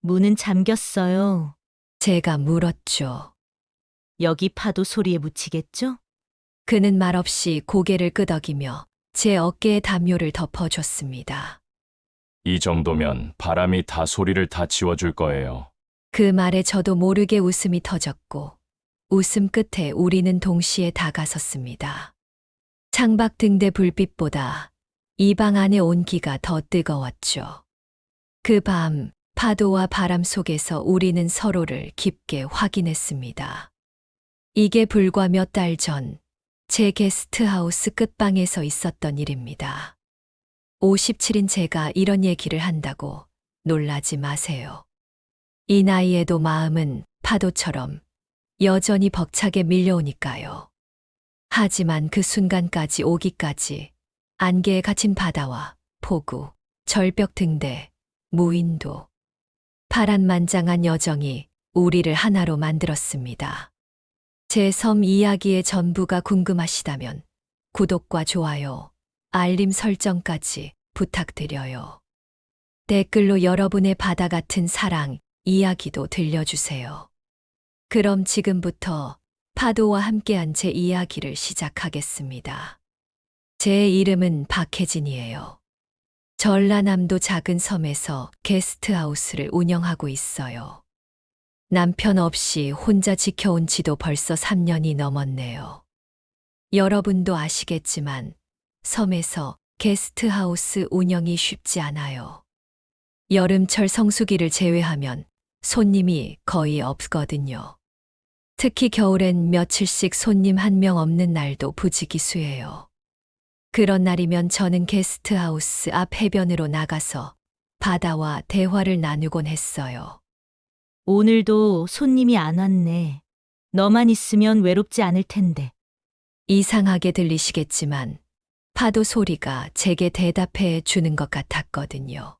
문은 잠겼어요. 제가 물었죠. 여기 파도 소리에 묻히겠죠? 그는 말없이 고개를 끄덕이며 제 어깨에 담요를 덮어줬습니다. 이 정도면 바람이 다 소리를 다 지워줄 거예요. 그 말에 저도 모르게 웃음이 터졌고 웃음 끝에 우리는 동시에 다가섰습니다. 창밖 등대 불빛보다 이 방 안의 온기가 더 뜨거웠죠. 그 밤 파도와 바람 속에서 우리는 서로를 깊게 확인했습니다. 이게 불과 몇 달 전 제 게스트하우스 끝방에서 있었던 일입니다. 57인 제가 이런 얘기를 한다고 놀라지 마세요. 이 나이에도 마음은 파도처럼 여전히 벅차게 밀려오니까요. 하지만 그 순간까지 오기까지 안개에 갇힌 바다와 폭우, 절벽 등대, 무인도, 파란만장한 여정이 우리를 하나로 만들었습니다. 제 섬 이야기의 전부가 궁금하시다면 구독과 좋아요, 알림 설정까지 부탁드려요. 댓글로 여러분의 바다 같은 사랑, 이야기도 들려주세요. 그럼 지금부터 파도와 함께한 제 이야기를 시작하겠습니다. 제 이름은 박혜진이에요. 전라남도 작은 섬에서 게스트하우스를 운영하고 있어요. 남편 없이 혼자 지켜온 지도 벌써 3년이 넘었네요. 여러분도 아시겠지만 섬에서 게스트하우스 운영이 쉽지 않아요. 여름철 성수기를 제외하면 손님이 거의 없거든요. 특히 겨울엔 며칠씩 손님 한 명 없는 날도 부지기수예요. 그런 날이면 저는 게스트하우스 앞 해변으로 나가서 바다와 대화를 나누곤 했어요. 오늘도 손님이 안 왔네. 너만 있으면 외롭지 않을 텐데. 이상하게 들리시겠지만 파도 소리가 제게 대답해 주는 것 같았거든요.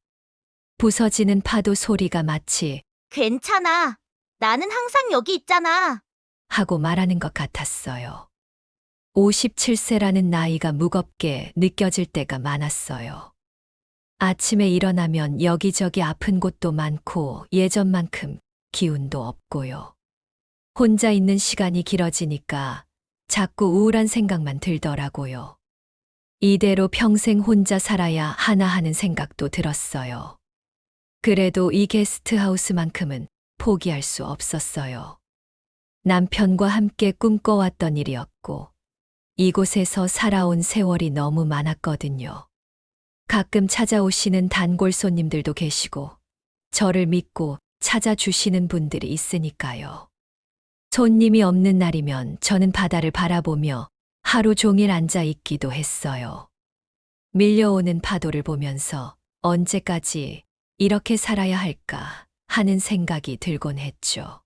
부서지는 파도 소리가 마치 괜찮아. 나는 항상 여기 있잖아. 하고 말하는 것 같았어요. 57세라는 나이가 무겁게 느껴질 때가 많았어요. 아침에 일어나면 여기저기 아픈 곳도 많고 예전만큼 기운도 없고요. 혼자 있는 시간이 길어지니까 자꾸 우울한 생각만 들더라고요. 이대로 평생 혼자 살아야 하나 하는 생각도 들었어요. 그래도 이 게스트하우스만큼은 포기할 수 없었어요. 남편과 함께 꿈꿔왔던 일이었고, 이곳에서 살아온 세월이 너무 많았거든요. 가끔 찾아오시는 단골 손님들도 계시고, 저를 믿고 찾아주시는 분들이 있으니까요. 손님이 없는 날이면 저는 바다를 바라보며 하루 종일 앉아 있기도 했어요. 밀려오는 파도를 보면서 언제까지 이렇게 살아야 할까 하는 생각이 들곤 했죠.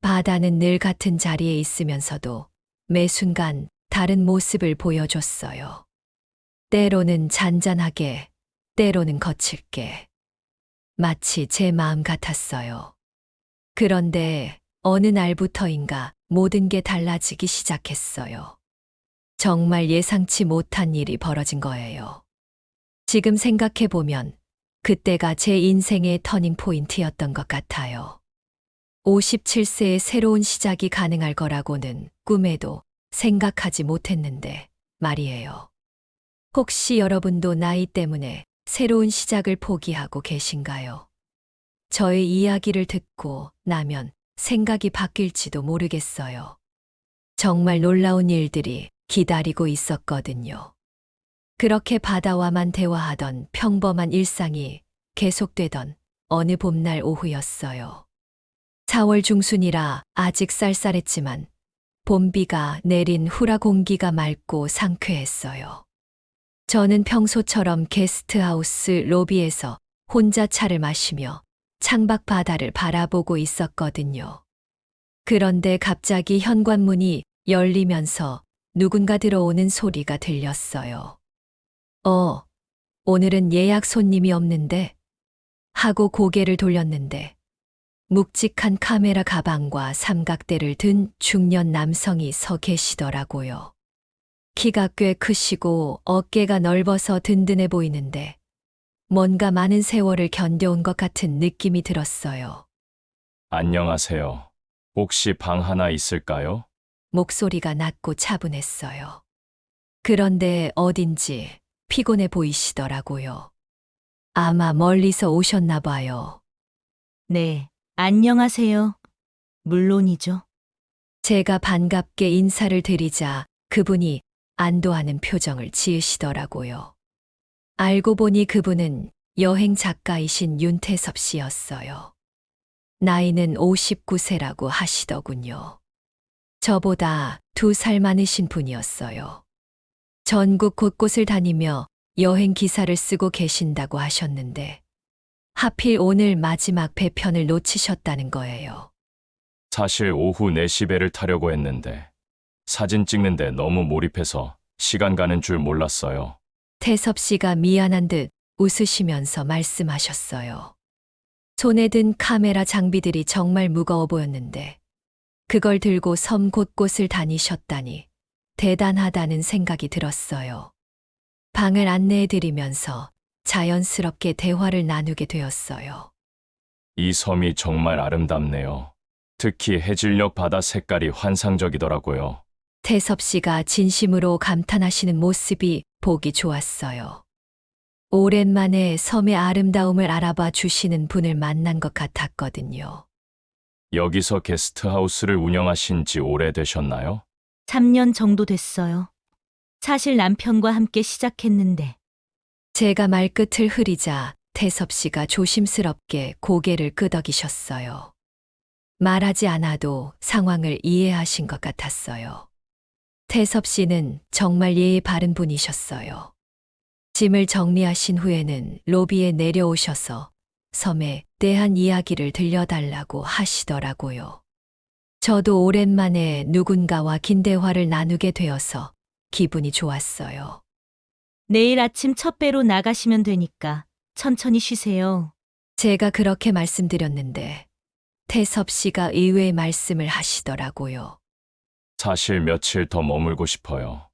바다는 늘 같은 자리에 있으면서도 매 순간 다른 모습을 보여줬어요. 때로는 잔잔하게, 때로는 거칠게. 마치 제 마음 같았어요. 그런데 어느 날부터인가 모든 게 달라지기 시작했어요. 정말 예상치 못한 일이 벌어진 거예요. 지금 생각해보면 그때가 제 인생의 터닝 포인트였던 것 같아요. 57세의 새로운 시작이 가능할 거라고는 꿈에도 생각하지 못했는데 말이에요. 혹시 여러분도 나이 때문에 새로운 시작을 포기하고 계신가요? 저의 이야기를 듣고 나면 생각이 바뀔지도 모르겠어요. 정말 놀라운 일들이 기다리고 있었거든요. 그렇게 바다와만 대화하던 평범한 일상이 계속되던 어느 봄날 오후였어요. 4월 중순이라 아직 쌀쌀했지만 봄비가 내린 후라 공기가 맑고 상쾌했어요. 저는 평소처럼 게스트하우스 로비에서 혼자 차를 마시며 창밖 바다를 바라보고 있었거든요. 그런데 갑자기 현관문이 열리면서 누군가 들어오는 소리가 들렸어요. 오늘은 예약 손님이 없는데? 하고 고개를 돌렸는데 묵직한 카메라 가방과 삼각대를 든 중년 남성이 서 계시더라고요. 키가 꽤 크시고 어깨가 넓어서 든든해 보이는데 뭔가 많은 세월을 견뎌온 것 같은 느낌이 들었어요. 안녕하세요. 혹시 방 하나 있을까요? 목소리가 낮고 차분했어요. 그런데 어딘지 피곤해 보이시더라고요. 아마 멀리서 오셨나 봐요. 네, 안녕하세요. 물론이죠. 제가 반갑게 인사를 드리자 그분이 안도하는 표정을 지으시더라고요. 알고 보니 그분은 여행 작가이신 윤태섭 씨였어요. 나이는 59세라고 하시더군요. 저보다 2살 많으신 분이었어요. 전국 곳곳을 다니며 여행 기사를 쓰고 계신다고 하셨는데 하필 오늘 마지막 배편을 놓치셨다는 거예요. 사실 오후 4시 배를 타려고 했는데 사진 찍는데 너무 몰입해서 시간 가는 줄 몰랐어요. 태섭 씨가 미안한 듯 웃으시면서 말씀하셨어요. 손에 든 카메라 장비들이 정말 무거워 보였는데 그걸 들고 섬 곳곳을 다니셨다니 대단하다는 생각이 들었어요. 방을 안내해 드리면서 자연스럽게 대화를 나누게 되었어요. 이 섬이 정말 아름답네요. 특히 해질녘 바다 색깔이 환상적이더라고요. 태섭 씨가 진심으로 감탄하시는 모습이 보기 좋았어요. 오랜만에 섬의 아름다움을 알아봐 주시는 분을 만난 것 같았거든요. 여기서 게스트하우스를 운영하신 지 오래되셨나요? 3년 정도 됐어요. 사실 남편과 함께 시작했는데 제가 말끝을 흐리자 태섭 씨가 조심스럽게 고개를 끄덕이셨어요. 말하지 않아도 상황을 이해하신 것 같았어요. 태섭 씨는 정말 예의 바른 분이셨어요. 짐을 정리하신 후에는 로비에 내려오셔서 섬에 대한 이야기를 들려달라고 하시더라고요. 저도 오랜만에 누군가와 긴 대화를 나누게 되어서 기분이 좋았어요. 내일 아침 첫 배로 나가시면 되니까 천천히 쉬세요. 제가 그렇게 말씀드렸는데 태섭 씨가 의외의 말씀을 하시더라고요. 사실 며칠 더 머물고 싶어요.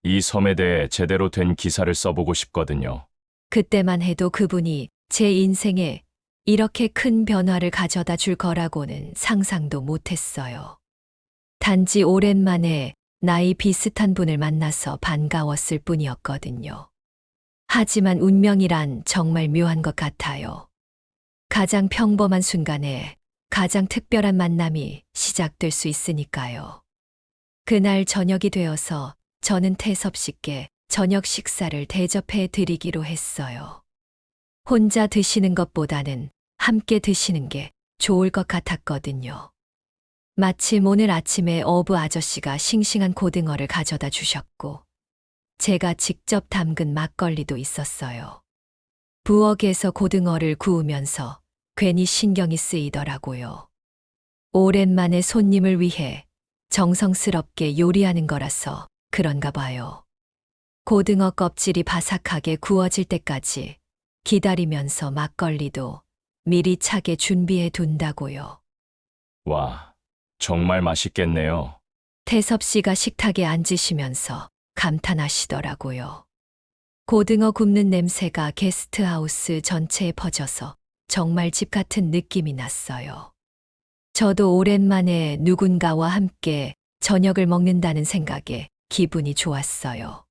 이 섬에 대해 제대로 된 기사를 써보고 싶거든요. 그때만 해도 그분이 제 인생에 이렇게 큰 변화를 가져다 줄 거라고는 상상도 못했어요. 단지 오랜만에 나이 비슷한 분을 만나서 반가웠을 뿐이었거든요. 하지만 운명이란 정말 묘한 것 같아요. 가장 평범한 순간에 가장 특별한 만남이 시작될 수 있으니까요. 그날 저녁이 되어서 저는 태섭 씨께 저녁 식사를 대접해 드리기로 했어요. 혼자 드시는 것보다는 함께 드시는 게 좋을 것 같았거든요. 마침 오늘 아침에 어부 아저씨가 싱싱한 고등어를 가져다 주셨고, 제가 직접 담근 막걸리도 있었어요. 부엌에서 고등어를 구우면서 괜히 신경이 쓰이더라고요. 오랜만에 손님을 위해 정성스럽게 요리하는 거라서 그런가 봐요. 고등어 껍질이 바삭하게 구워질 때까지 기다리면서 막걸리도 미리 차게 준비해 둔다고요. 와, 정말 맛있겠네요. 태섭 씨가 식탁에 앉으시면서 감탄하시더라고요. 고등어 굽는 냄새가 게스트하우스 전체에 퍼져서 정말 집 같은 느낌이 났어요. 저도 오랜만에 누군가와 함께 저녁을 먹는다는 생각에 기분이 좋았어요.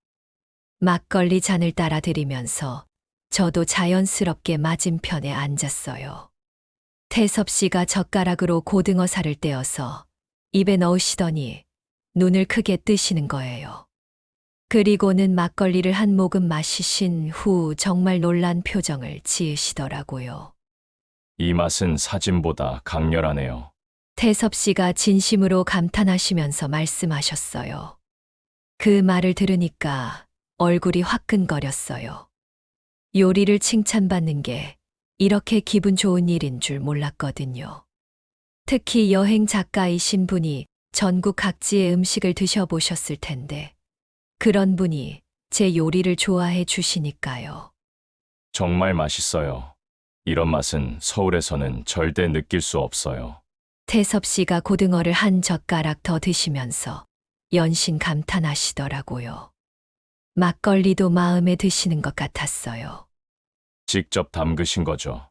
막걸리 잔을 따라 드리면서 저도 자연스럽게 맞은편에 앉았어요. 태섭 씨가 젓가락으로 고등어 살을 떼어서 입에 넣으시더니 눈을 크게 뜨시는 거예요. 그리고는 막걸리를 한 모금 마시신 후 정말 놀란 표정을 지으시더라고요. 이 맛은 사진보다 강렬하네요. 태섭 씨가 진심으로 감탄하시면서 말씀하셨어요. 그 말을 들으니까 얼굴이 화끈거렸어요. 요리를 칭찬받는 게 이렇게 기분 좋은 일인 줄 몰랐거든요. 특히 여행 작가이신 분이 전국 각지의 음식을 드셔보셨을 텐데 그런 분이 제 요리를 좋아해 주시니까요. 정말 맛있어요. 이런 맛은 서울에서는 절대 느낄 수 없어요. 태섭 씨가 고등어를 한 젓가락 더 드시면서 연신 감탄하시더라고요. 막걸리도 마음에 드시는 것 같았어요. 직접 담그신 거죠.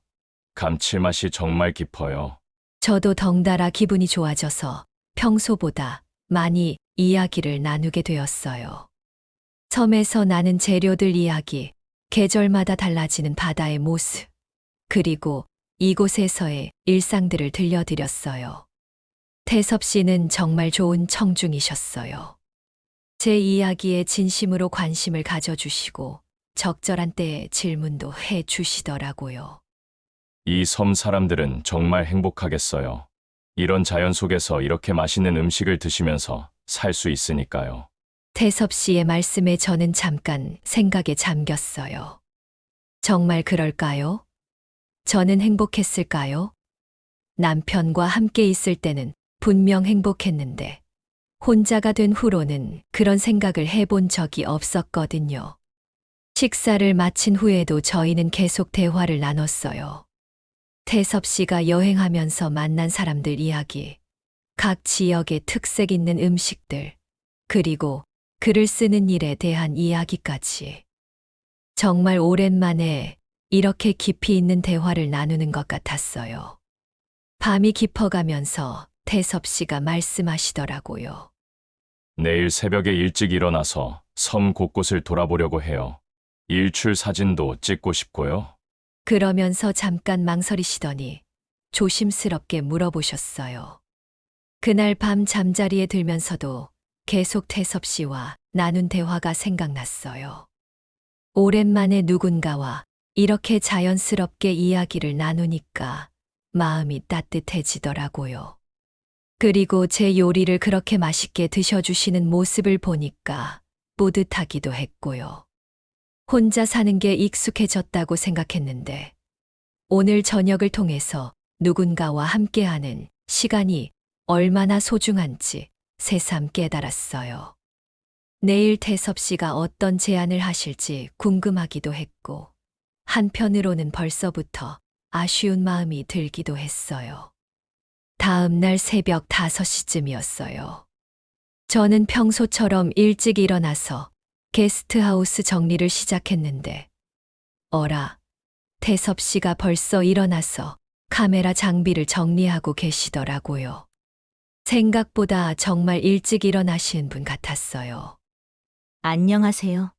감칠맛이 정말 깊어요. 저도 덩달아 기분이 좋아져서 평소보다 많이 이야기를 나누게 되었어요. 섬에서 나는 재료들 이야기, 계절마다 달라지는 바다의 모습, 그리고 이곳에서의 일상들을 들려드렸어요. 태섭 씨는 정말 좋은 청중이셨어요. 제 이야기에 진심으로 관심을 가져주시고 적절한 때에 질문도 해 주시더라고요. 이 섬 사람들은 정말 행복하겠어요. 이런 자연 속에서 이렇게 맛있는 음식을 드시면서 살 수 있으니까요. 태섭 씨의 말씀에 저는 잠깐 생각에 잠겼어요. 정말 그럴까요? 저는 행복했을까요? 남편과 함께 있을 때는 분명 행복했는데, 혼자가 된 후로는 그런 생각을 해본 적이 없었거든요. 식사를 마친 후에도 저희는 계속 대화를 나눴어요. 태섭 씨가 여행하면서 만난 사람들 이야기, 각 지역의 특색 있는 음식들, 그리고 글을 쓰는 일에 대한 이야기까지. 정말 오랜만에 이렇게 깊이 있는 대화를 나누는 것 같았어요. 밤이 깊어가면서 태섭 씨가 말씀하시더라고요. 내일 새벽에 일찍 일어나서 섬 곳곳을 돌아보려고 해요. 일출 사진도 찍고 싶고요. 그러면서 잠깐 망설이시더니 조심스럽게 물어보셨어요. 그날 밤 잠자리에 들면서도 계속 태섭 씨와 나눈 대화가 생각났어요. 오랜만에 누군가와 이렇게 자연스럽게 이야기를 나누니까 마음이 따뜻해지더라고요. 그리고 제 요리를 그렇게 맛있게 드셔주시는 모습을 보니까 뿌듯하기도 했고요. 혼자 사는 게 익숙해졌다고 생각했는데 오늘 저녁을 통해서 누군가와 함께하는 시간이 얼마나 소중한지 새삼 깨달았어요. 내일 태섭 씨가 어떤 제안을 하실지 궁금하기도 했고 한편으로는 벌써부터 아쉬운 마음이 들기도 했어요. 다음 날 새벽 5시쯤이었어요. 저는 평소처럼 일찍 일어나서 게스트하우스 정리를 시작했는데, 어라, 태섭 씨가 벌써 일어나서 카메라 장비를 정리하고 계시더라고요. 생각보다 정말 일찍 일어나신 분 같았어요. 안녕하세요.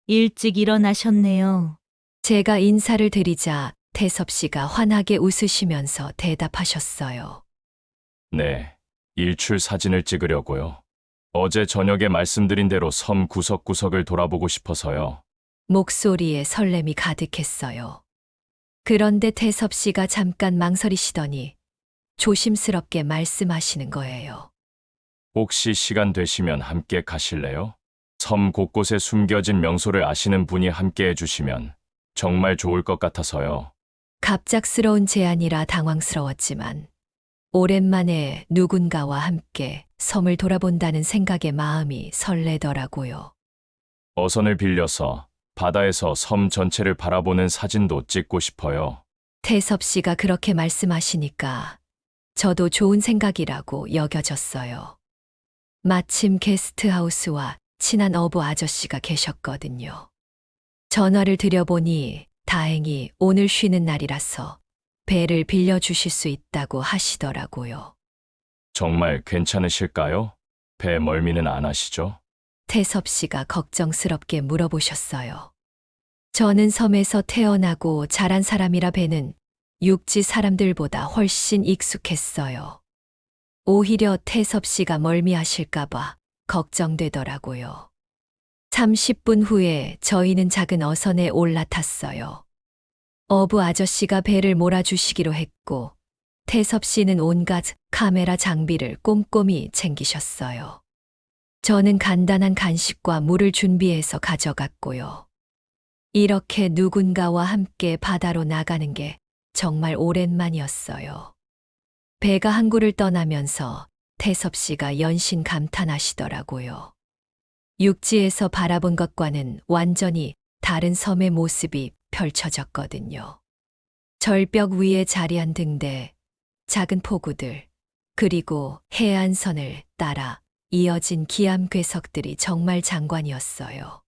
일찍 일어나셨네요. 제가 인사를 드리자 태섭 씨가 환하게 웃으시면서 대답하셨어요. 네, 일출 사진을 찍으려고요. 어제 저녁에 말씀드린 대로 섬 구석구석을 돌아보고 싶어서요. 목소리에 설렘이 가득했어요. 그런데 태섭 씨가 잠깐 망설이시더니 조심스럽게 말씀하시는 거예요. 혹시 시간 되시면 함께 가실래요? 섬 곳곳에 숨겨진 명소를 아시는 분이 함께 해주시면 정말 좋을 것 같아서요. 갑작스러운 제안이라 당황스러웠지만 오랜만에 누군가와 함께 섬을 돌아본다는 생각에 마음이 설레더라고요. 어선을 빌려서 바다에서 섬 전체를 바라보는 사진도 찍고 싶어요. 태섭 씨가 그렇게 말씀하시니까 저도 좋은 생각이라고 여겨졌어요. 마침 게스트하우스와 친한 어부 아저씨가 계셨거든요. 전화를 드려보니 다행히 오늘 쉬는 날이라서 배를 빌려주실 수 있다고 하시더라고요. 정말 괜찮으실까요? 배 멀미는 안 하시죠? 태섭 씨가 걱정스럽게 물어보셨어요. 저는 섬에서 태어나고 자란 사람이라 배는 육지 사람들보다 훨씬 익숙했어요. 오히려 태섭 씨가 멀미하실까봐 걱정되더라고요. 30분 후에 저희는 작은 어선에 올라탔어요. 어부 아저씨가 배를 몰아주시기로 했고 태섭 씨는 온갖 카메라 장비를 꼼꼼히 챙기셨어요. 저는 간단한 간식과 물을 준비해서 가져갔고요. 이렇게 누군가와 함께 바다로 나가는 게 정말 오랜만이었어요. 배가 항구를 떠나면서 태섭 씨가 연신 감탄하시더라고요. 육지에서 바라본 것과는 완전히 다른 섬의 모습이 펼쳐졌거든요. 절벽 위에 자리한 등대, 작은 포구들, 그리고 해안선을 따라 이어진 기암 괴석들이 정말 장관이었어요.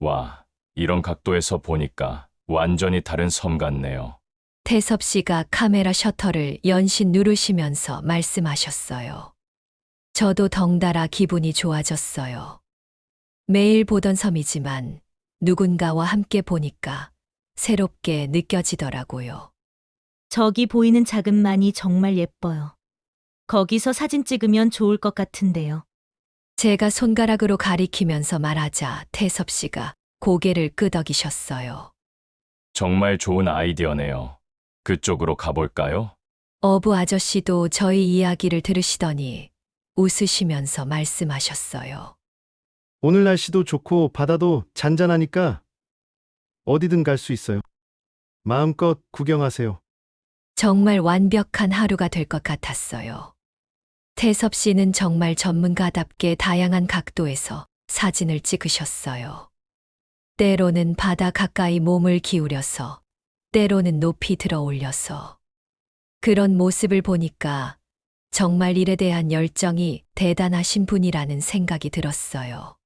와, 이런 각도에서 보니까 완전히 다른 섬 같네요. 태섭 씨가 카메라 셔터를 연신 누르시면서 말씀하셨어요. 저도 덩달아 기분이 좋아졌어요. 매일 보던 섬이지만 누군가와 함께 보니까 새롭게 느껴지더라고요. 저기 보이는 작은만이 정말 예뻐요. 거기서 사진 찍으면 좋을 것 같은데요. 제가 손가락으로 가리키면서 말하자 태섭 씨가 고개를 끄덕이셨어요. 정말 좋은 아이디어네요. 그쪽으로 가볼까요? 어부 아저씨도 저희 이야기를 들으시더니 웃으시면서 말씀하셨어요. 오늘 날씨도 좋고 바다도 잔잔하니까 어디든 갈 수 있어요. 마음껏 구경하세요. 정말 완벽한 하루가 될 것 같았어요. 태섭 씨는 정말 전문가답게 다양한 각도에서 사진을 찍으셨어요. 때로는 바다 가까이 몸을 기울여서, 때로는 높이 들어 올려서. 그런 모습을 보니까 정말 일에 대한 열정이 대단하신 분이라는 생각이 들었어요.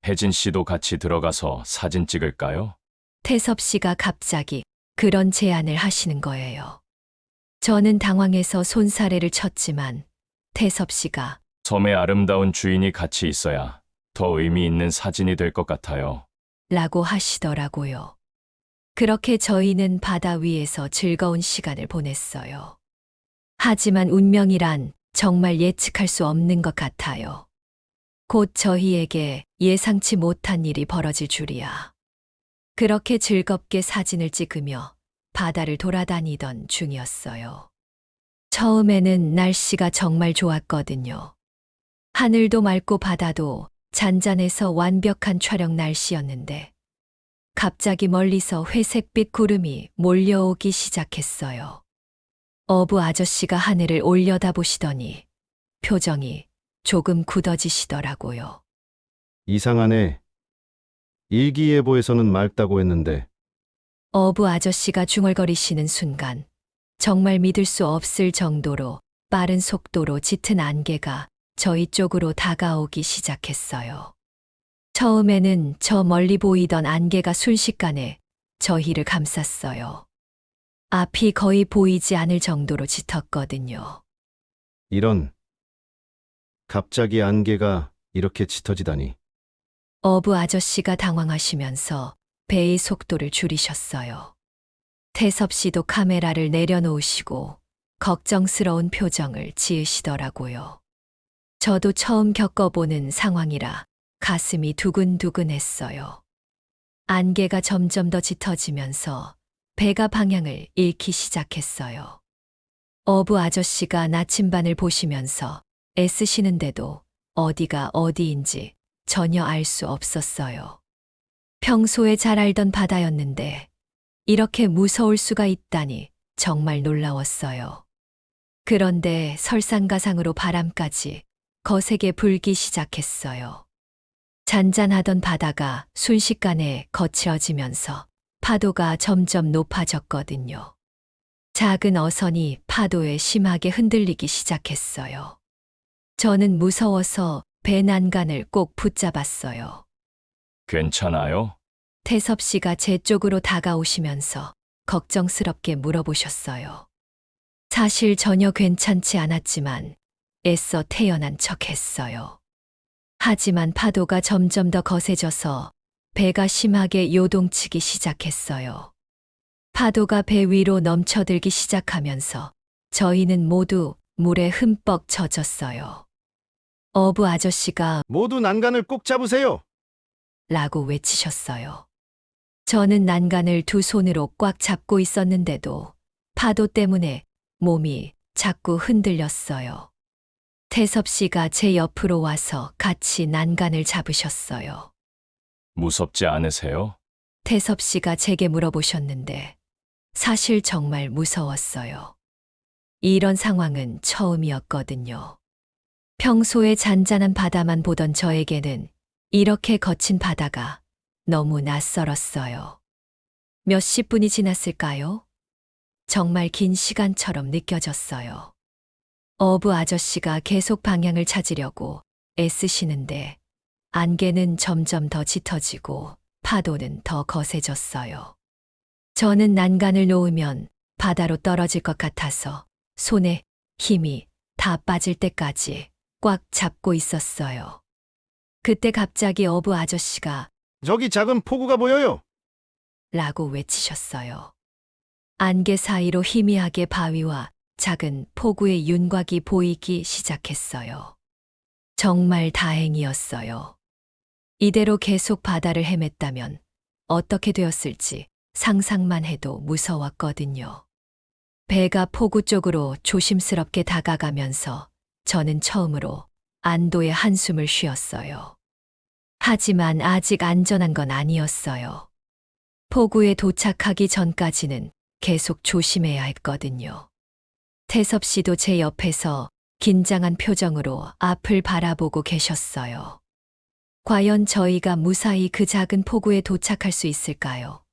혜진 씨도 같이 들어가서 사진 찍을까요? 태섭 씨가 갑자기 그런 제안을 하시는 거예요. 저는 당황해서 손사래를 쳤지만 태섭 씨가 섬의 아름다운 주인이 같이 있어야 더 의미 있는 사진이 될 것 같아요. 라고 하시더라고요. 그렇게 저희는 바다 위에서 즐거운 시간을 보냈어요. 하지만 운명이란 정말 예측할 수 없는 것 같아요. 곧 저희에게 예상치 못한 일이 벌어질 줄이야. 그렇게 즐겁게 사진을 찍으며 바다를 돌아다니던 중이었어요. 처음에는 날씨가 정말 좋았거든요. 하늘도 맑고 바다도 잔잔해서 완벽한 촬영 날씨였는데 갑자기 멀리서 회색빛 구름이 몰려오기 시작했어요. 어부 아저씨가 하늘을 올려다보시더니 표정이 조금 굳어지시더라고요. 이상하네. 일기예보에서는 맑다고 했는데 어부 아저씨가 중얼거리시는 순간 정말 믿을 수 없을 정도로 빠른 속도로 짙은 안개가 저희 쪽으로 다가오기 시작했어요. 처음에는 저 멀리 보이던 안개가 순식간에 저희를 감쌌어요. 앞이 거의 보이지 않을 정도로 짙었거든요. 이런 갑자기 안개가 이렇게 짙어지다니. 어부 아저씨가 당황하시면서 배의 속도를 줄이셨어요. 태섭 씨도 카메라를 내려놓으시고 걱정스러운 표정을 지으시더라고요. 저도 처음 겪어보는 상황이라 가슴이 두근두근했어요. 안개가 점점 더 짙어지면서 배가 방향을 잃기 시작했어요. 어부 아저씨가 나침반을 보시면서 애쓰시는데도 어디가 어디인지 전혀 알 수 없었어요. 평소에 잘 알던 바다였는데 이렇게 무서울 수가 있다니 정말 놀라웠어요. 그런데 설상가상으로 바람까지 거세게 불기 시작했어요. 잔잔하던 바다가 순식간에 거칠어지면서 파도가 점점 높아졌거든요. 작은 어선이 파도에 심하게 흔들리기 시작했어요. 저는 무서워서 배 난간을 꼭 붙잡았어요. 괜찮아요? 태섭 씨가 제 쪽으로 다가오시면서 걱정스럽게 물어보셨어요. 사실 전혀 괜찮지 않았지만 애써 태연한 척 했어요. 하지만 파도가 점점 더 거세져서 배가 심하게 요동치기 시작했어요. 파도가 배 위로 넘쳐들기 시작하면서 저희는 모두 물에 흠뻑 젖었어요. 어부 아저씨가 모두 난간을 꼭 잡으세요. 라고 외치셨어요. 저는 난간을 두 손으로 꽉 잡고 있었는데도 파도 때문에 몸이 자꾸 흔들렸어요. 태섭 씨가 제 옆으로 와서 같이 난간을 잡으셨어요. 무섭지 않으세요? 태섭 씨가 제게 물어보셨는데 사실 정말 무서웠어요. 이런 상황은 처음이었거든요. 평소에 잔잔한 바다만 보던 저에게는 이렇게 거친 바다가 너무 낯설었어요. 몇십 분이 지났을까요? 정말 긴 시간처럼 느껴졌어요. 어부 아저씨가 계속 방향을 찾으려고 애쓰시는데 안개는 점점 더 짙어지고 파도는 더 거세졌어요. 저는 난간을 놓으면 바다로 떨어질 것 같아서 손에 힘이 다 빠질 때까지 꽉 잡고 있었어요. 그때 갑자기 어부 아저씨가 저기 작은 폭우가 보여요. 라고 외치셨어요. 안개 사이로 희미하게 바위와 작은 폭우의 윤곽이 보이기 시작했어요. 정말 다행이었어요. 이대로 계속 바다를 헤맸다면 어떻게 되었을지 상상만 해도 무서웠거든요. 배가 폭우 쪽으로 조심스럽게 다가가면서 저는 처음으로 안도의 한숨을 쉬었어요. 하지만 아직 안전한 건 아니었어요. 폭우에 도착하기 전까지는 계속 조심해야 했거든요. 태섭 씨도 제 옆에서 긴장한 표정으로 앞을 바라보고 계셨어요. 과연 저희가 무사히 그 작은 폭우에 도착할 수 있을까요?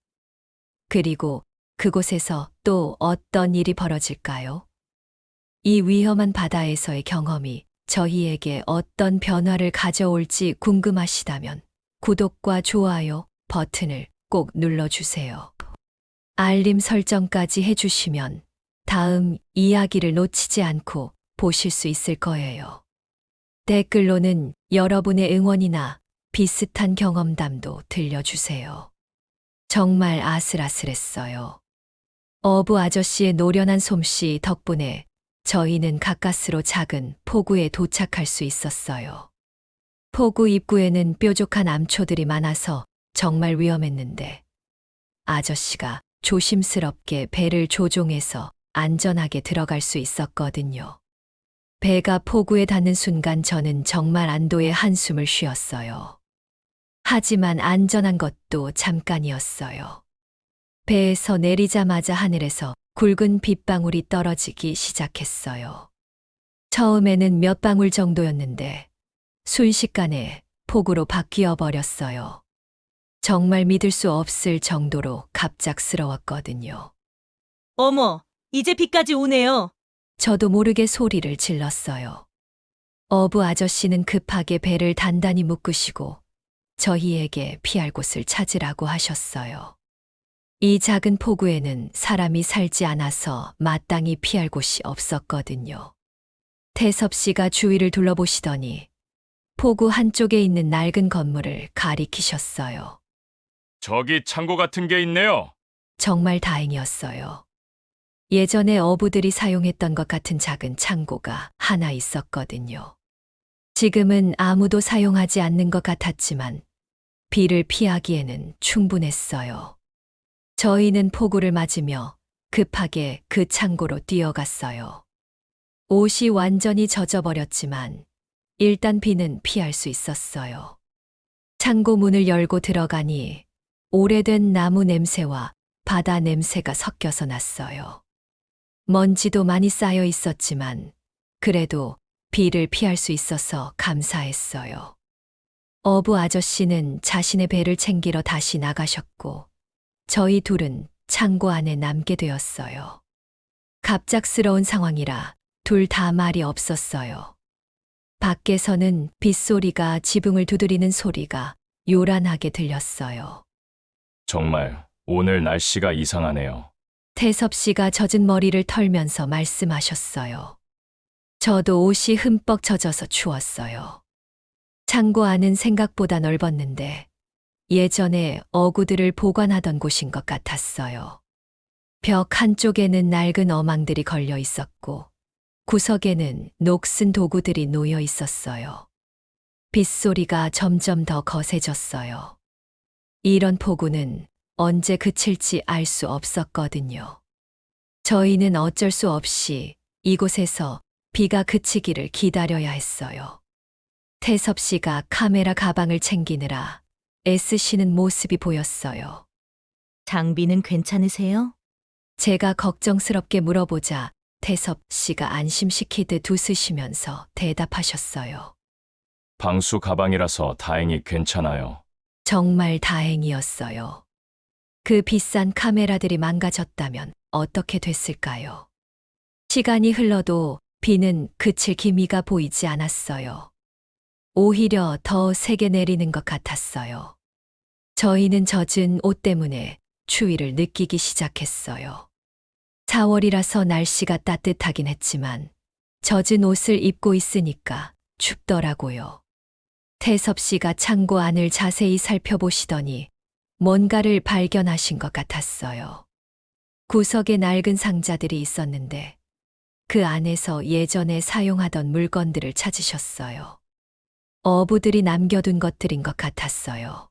그리고 그곳에서 또 어떤 일이 벌어질까요? 이 위험한 바다에서의 경험이 저희에게 어떤 변화를 가져올지 궁금하시다면 구독과 좋아요 버튼을 꼭 눌러주세요. 알림 설정까지 해주시면 다음 이야기를 놓치지 않고 보실 수 있을 거예요. 댓글로는 여러분의 응원이나 비슷한 경험담도 들려주세요. 정말 아슬아슬했어요. 어부 아저씨의 노련한 솜씨 덕분에 저희는 가까스로 작은 폭우에 도착할 수 있었어요. 폭우 입구에는 뾰족한 암초들이 많아서 정말 위험했는데 아저씨가 조심스럽게 배를 조종해서 안전하게 들어갈 수 있었거든요. 배가 폭우에 닿는 순간 저는 정말 안도의 한숨을 쉬었어요. 하지만 안전한 것도 잠깐이었어요. 배에서 내리자마자 하늘에서 굵은 빗방울이 떨어지기 시작했어요. 처음에는 몇 방울 정도였는데 순식간에 폭우로 바뀌어 버렸어요. 정말 믿을 수 없을 정도로 갑작스러웠거든요. 어머, 이제 비까지 오네요. 저도 모르게 소리를 질렀어요. 어부 아저씨는 급하게 배를 단단히 묶으시고 저희에게 피할 곳을 찾으라고 하셨어요. 이 작은 폭우에는 사람이 살지 않아서 마땅히 피할 곳이 없었거든요. 태섭 씨가 주위를 둘러보시더니 폭우 한쪽에 있는 낡은 건물을 가리키셨어요. 저기 창고 같은 게 있네요. 정말 다행이었어요. 예전에 어부들이 사용했던 것 같은 작은 창고가 하나 있었거든요. 지금은 아무도 사용하지 않는 것 같았지만 비를 피하기에는 충분했어요. 저희는 폭우를 맞으며 급하게 그 창고로 뛰어갔어요. 옷이 완전히 젖어버렸지만 일단 비는 피할 수 있었어요. 창고 문을 열고 들어가니 오래된 나무 냄새와 바다 냄새가 섞여서 났어요. 먼지도 많이 쌓여 있었지만 그래도 비를 피할 수 있어서 감사했어요. 어부 아저씨는 자신의 배를 챙기러 다시 나가셨고 저희 둘은 창고 안에 남게 되었어요. 갑작스러운 상황이라 둘 다 말이 없었어요. 밖에서는 빗소리가 지붕을 두드리는 소리가 요란하게 들렸어요. 정말 오늘 날씨가 이상하네요. 태섭 씨가 젖은 머리를 털면서 말씀하셨어요. 저도 옷이 흠뻑 젖어서 추웠어요. 창고 안은 생각보다 넓었는데 예전에 어구들을 보관하던 곳인 것 같았어요. 벽 한쪽에는 낡은 어망들이 걸려 있었고 구석에는 녹슨 도구들이 놓여 있었어요. 빗소리가 점점 더 거세졌어요. 이런 폭우는 언제 그칠지 알 수 없었거든요. 저희는 어쩔 수 없이 이곳에서 비가 그치기를 기다려야 했어요. 태섭 씨가 카메라 가방을 챙기느라 애쓰시는 모습이 보였어요. 장비는 괜찮으세요? 제가 걱정스럽게 물어보자 태섭 씨가 안심시키듯 웃으시면서 대답하셨어요. 방수 가방이라서 다행히 괜찮아요. 정말 다행이었어요. 그 비싼 카메라들이 망가졌다면 어떻게 됐을까요? 시간이 흘러도 비는 그칠 기미가 보이지 않았어요. 오히려 더 세게 내리는 것 같았어요. 저희는 젖은 옷 때문에 추위를 느끼기 시작했어요. 4월이라서 날씨가 따뜻하긴 했지만 젖은 옷을 입고 있으니까 춥더라고요. 태섭 씨가 창고 안을 자세히 살펴보시더니 뭔가를 발견하신 것 같았어요. 구석에 낡은 상자들이 있었는데 그 안에서 예전에 사용하던 물건들을 찾으셨어요. 어부들이 남겨둔 것들인 것 같았어요.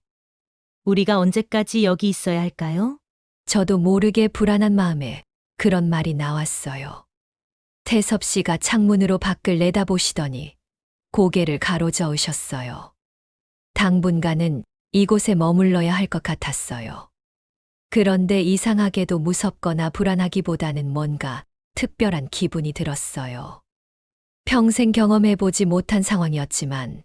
우리가 언제까지 여기 있어야 할까요? 저도 모르게 불안한 마음에 그런 말이 나왔어요. 태섭 씨가 창문으로 밖을 내다보시더니 고개를 가로저으셨어요. 당분간은 이곳에 머물러야 할 것 같았어요. 그런데 이상하게도 무섭거나 불안하기보다는 뭔가 특별한 기분이 들었어요. 평생 경험해보지 못한 상황이었지만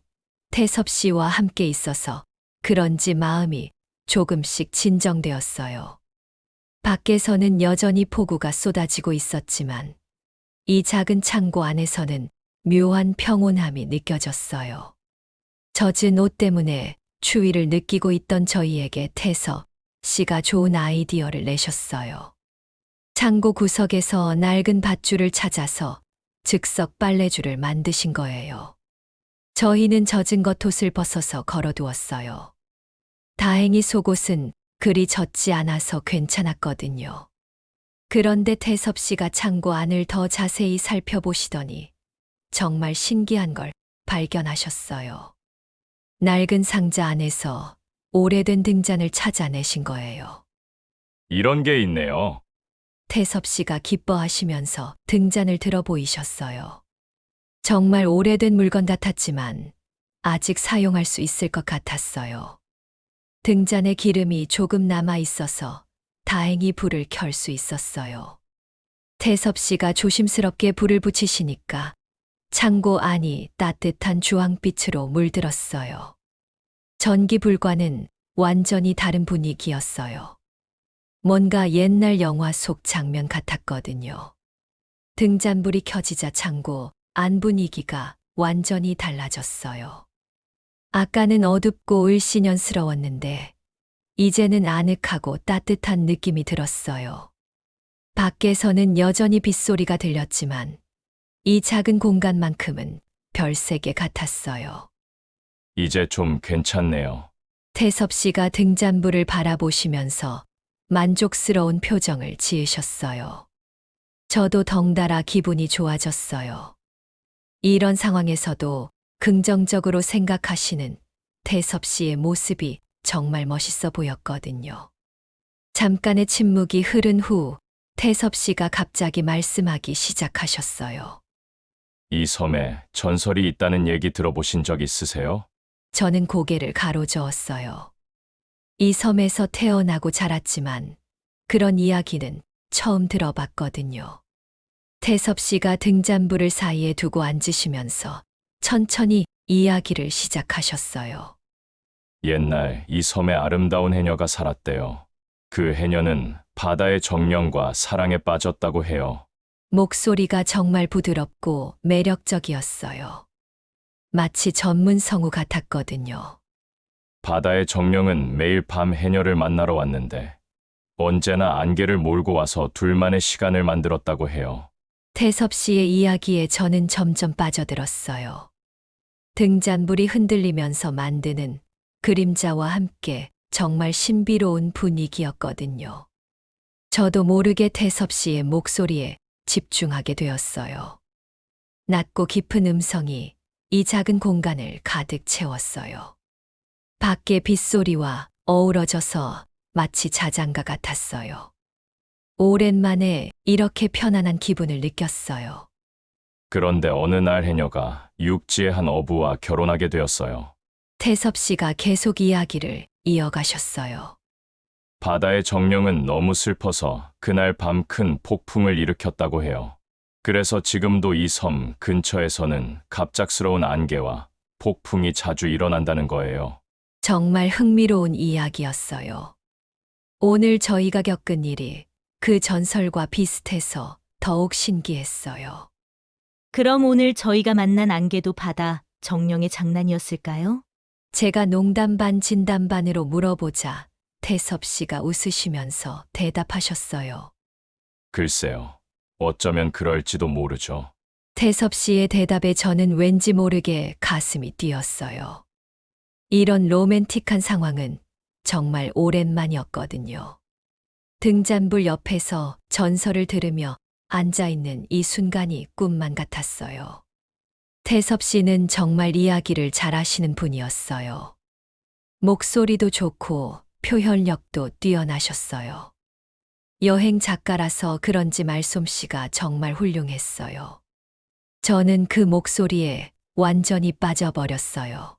태섭 씨와 함께 있어서 그런지 마음이 조금씩 진정되었어요. 밖에서는 여전히 폭우가 쏟아지고 있었지만 이 작은 창고 안에서는 묘한 평온함이 느껴졌어요. 젖은 옷 때문에 추위를 느끼고 있던 저희에게 태섭 씨가 좋은 아이디어를 내셨어요. 창고 구석에서 낡은 밧줄을 찾아서 즉석 빨래줄을 만드신 거예요. 저희는 젖은 겉옷을 벗어서 걸어두었어요. 다행히 속옷은 그리 젖지 않아서 괜찮았거든요. 그런데 태섭 씨가 창고 안을 더 자세히 살펴보시더니 정말 신기한 걸 발견하셨어요. 낡은 상자 안에서 오래된 등잔을 찾아내신 거예요. 이런 게 있네요. 태섭 씨가 기뻐하시면서 등잔을 들어 보이셨어요. 정말 오래된 물건 같았지만 아직 사용할 수 있을 것 같았어요. 등잔에 기름이 조금 남아 있어서 다행히 불을 켤 수 있었어요. 태섭 씨가 조심스럽게 불을 붙이시니까 창고 안이 따뜻한 주황빛으로 물들었어요. 전기불과는 완전히 다른 분위기였어요. 뭔가 옛날 영화 속 장면 같았거든요. 등잔불이 켜지자 창고 안 분위기가 완전히 달라졌어요. 아까는 어둡고 을씨년스러웠는데 이제는 아늑하고 따뜻한 느낌이 들었어요. 밖에서는 여전히 빗소리가 들렸지만 이 작은 공간만큼은 별세계 같았어요. 이제 좀 괜찮네요. 태섭 씨가 등잔불을 바라보시면서 만족스러운 표정을 지으셨어요. 저도 덩달아 기분이 좋아졌어요. 이런 상황에서도 긍정적으로 생각하시는 태섭 씨의 모습이 정말 멋있어 보였거든요. 잠깐의 침묵이 흐른 후 태섭 씨가 갑자기 말씀하기 시작하셨어요. 이 섬에 전설이 있다는 얘기 들어보신 적 있으세요? 저는 고개를 가로저었어요. 이 섬에서 태어나고 자랐지만 그런 이야기는 처음 들어봤거든요. 태섭 씨가 등잔불을 사이에 두고 앉으시면서 천천히 이야기를 시작하셨어요. 옛날 이 섬에 아름다운 해녀가 살았대요. 그 해녀는 바다의 정령과 사랑에 빠졌다고 해요. 목소리가 정말 부드럽고 매력적이었어요. 마치 전문 성우 같았거든요. 바다의 정령은 매일 밤 해녀를 만나러 왔는데 언제나 안개를 몰고 와서 둘만의 시간을 만들었다고 해요. 태섭 씨의 이야기에 저는 점점 빠져들었어요. 등잔불이 흔들리면서 만드는 그림자와 함께 정말 신비로운 분위기였거든요. 저도 모르게 태섭 씨의 목소리에 집중하게 되었어요. 낮고 깊은 음성이 이 작은 공간을 가득 채웠어요. 밖의 빗소리와 어우러져서 마치 자장가 같았어요. 오랜만에 이렇게 편안한 기분을 느꼈어요. 그런데 어느 날 해녀가 육지의 한 어부와 결혼하게 되었어요. 태섭 씨가 계속 이야기를 이어가셨어요. 바다의 정령은 너무 슬퍼서 그날 밤 큰 폭풍을 일으켰다고 해요. 그래서 지금도 이 섬 근처에서는 갑작스러운 안개와 폭풍이 자주 일어난다는 거예요. 정말 흥미로운 이야기였어요. 오늘 저희가 겪은 일이 그 전설과 비슷해서 더욱 신기했어요. 그럼 오늘 저희가 만난 안개도 바다 정령의 장난이었을까요? 제가 농담 반 진담 반으로 물어보자 태섭 씨가 웃으시면서 대답하셨어요. 글쎄요. 어쩌면 그럴지도 모르죠. 태섭 씨의 대답에 저는 왠지 모르게 가슴이 뛰었어요. 이런 로맨틱한 상황은 정말 오랜만이었거든요. 등잔불 옆에서 전설을 들으며 앉아있는 이 순간이 꿈만 같았어요. 태섭 씨는 정말 이야기를 잘하시는 분이었어요. 목소리도 좋고 표현력도 뛰어나셨어요. 여행 작가라서 그런지 말솜씨가 정말 훌륭했어요. 저는 그 목소리에 완전히 빠져버렸어요.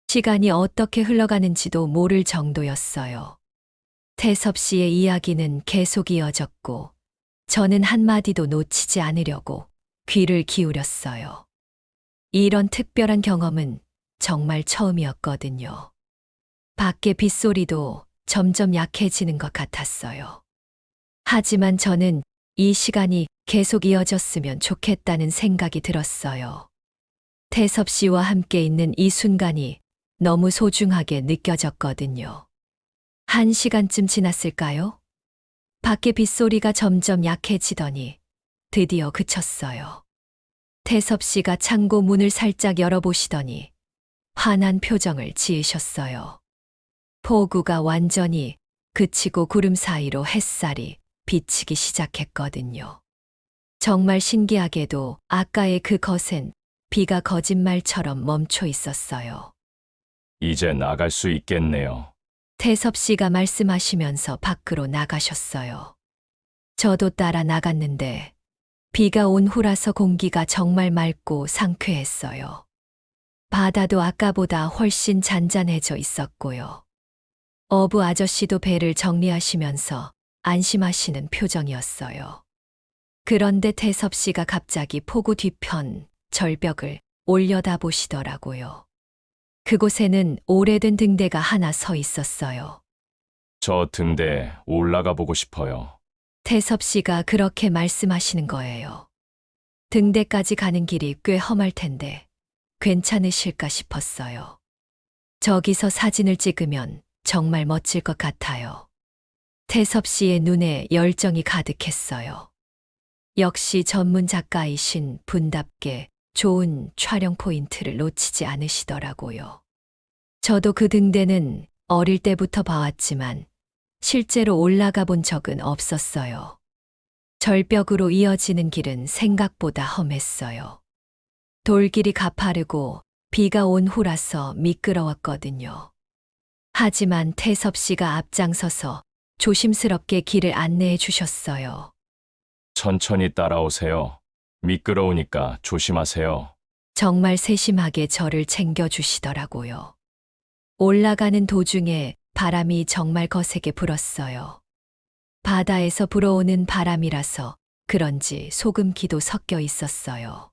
시간이 어떻게 흘러가는지도 모를 정도였어요. 태섭 씨의 이야기는 계속 이어졌고, 저는 한마디도 놓치지 않으려고 귀를 기울였어요. 이런 특별한 경험은 정말 처음이었거든요. 밖에 빗소리도 점점 약해지는 것 같았어요. 하지만 저는 이 시간이 계속 이어졌으면 좋겠다는 생각이 들었어요. 태섭 씨와 함께 있는 이 순간이 너무 소중하게 느껴졌거든요. 1시간쯤 지났을까요? 밖에 빗소리가 점점 약해지더니 드디어 그쳤어요. 태섭 씨가 창고 문을 살짝 열어보시더니 환한 표정을 지으셨어요. 폭우가 완전히 그치고 구름 사이로 햇살이 비치기 시작했거든요. 정말 신기하게도 아까의 그 거센 비가 거짓말처럼 멈춰 있었어요. 이제 나갈 수 있겠네요. 태섭 씨가 말씀하시면서 밖으로 나가셨어요. 저도 따라 나갔는데 비가 온 후라서 공기가 정말 맑고 상쾌했어요. 바다도 아까보다 훨씬 잔잔해져 있었고요. 어부 아저씨도 배를 정리하시면서 안심하시는 표정이었어요. 그런데 태섭 씨가 갑자기 폭우 뒤편 절벽을 올려다보시더라고요. 그곳에는 오래된 등대가 하나 서 있었어요. 저 등대 올라가 보고 싶어요. 태섭 씨가 그렇게 말씀하시는 거예요. 등대까지 가는 길이 꽤 험할 텐데 괜찮으실까 싶었어요. 저기서 사진을 찍으면 정말 멋질 것 같아요. 태섭 씨의 눈에 열정이 가득했어요. 역시 전문 작가이신 분답게 좋은 촬영 포인트를 놓치지 않으시더라고요. 저도 그 등대는 어릴 때부터 봐왔지만 실제로 올라가 본 적은 없었어요. 절벽으로 이어지는 길은 생각보다 험했어요. 돌길이 가파르고 비가 온 후라서 미끄러웠거든요. 하지만 태섭 씨가 앞장서서 조심스럽게 길을 안내해 주셨어요. 천천히 따라오세요. 미끄러우니까 조심하세요. 정말 세심하게 저를 챙겨주시더라고요. 올라가는 도중에 바람이 정말 거세게 불었어요. 바다에서 불어오는 바람이라서 그런지 소금기도 섞여 있었어요.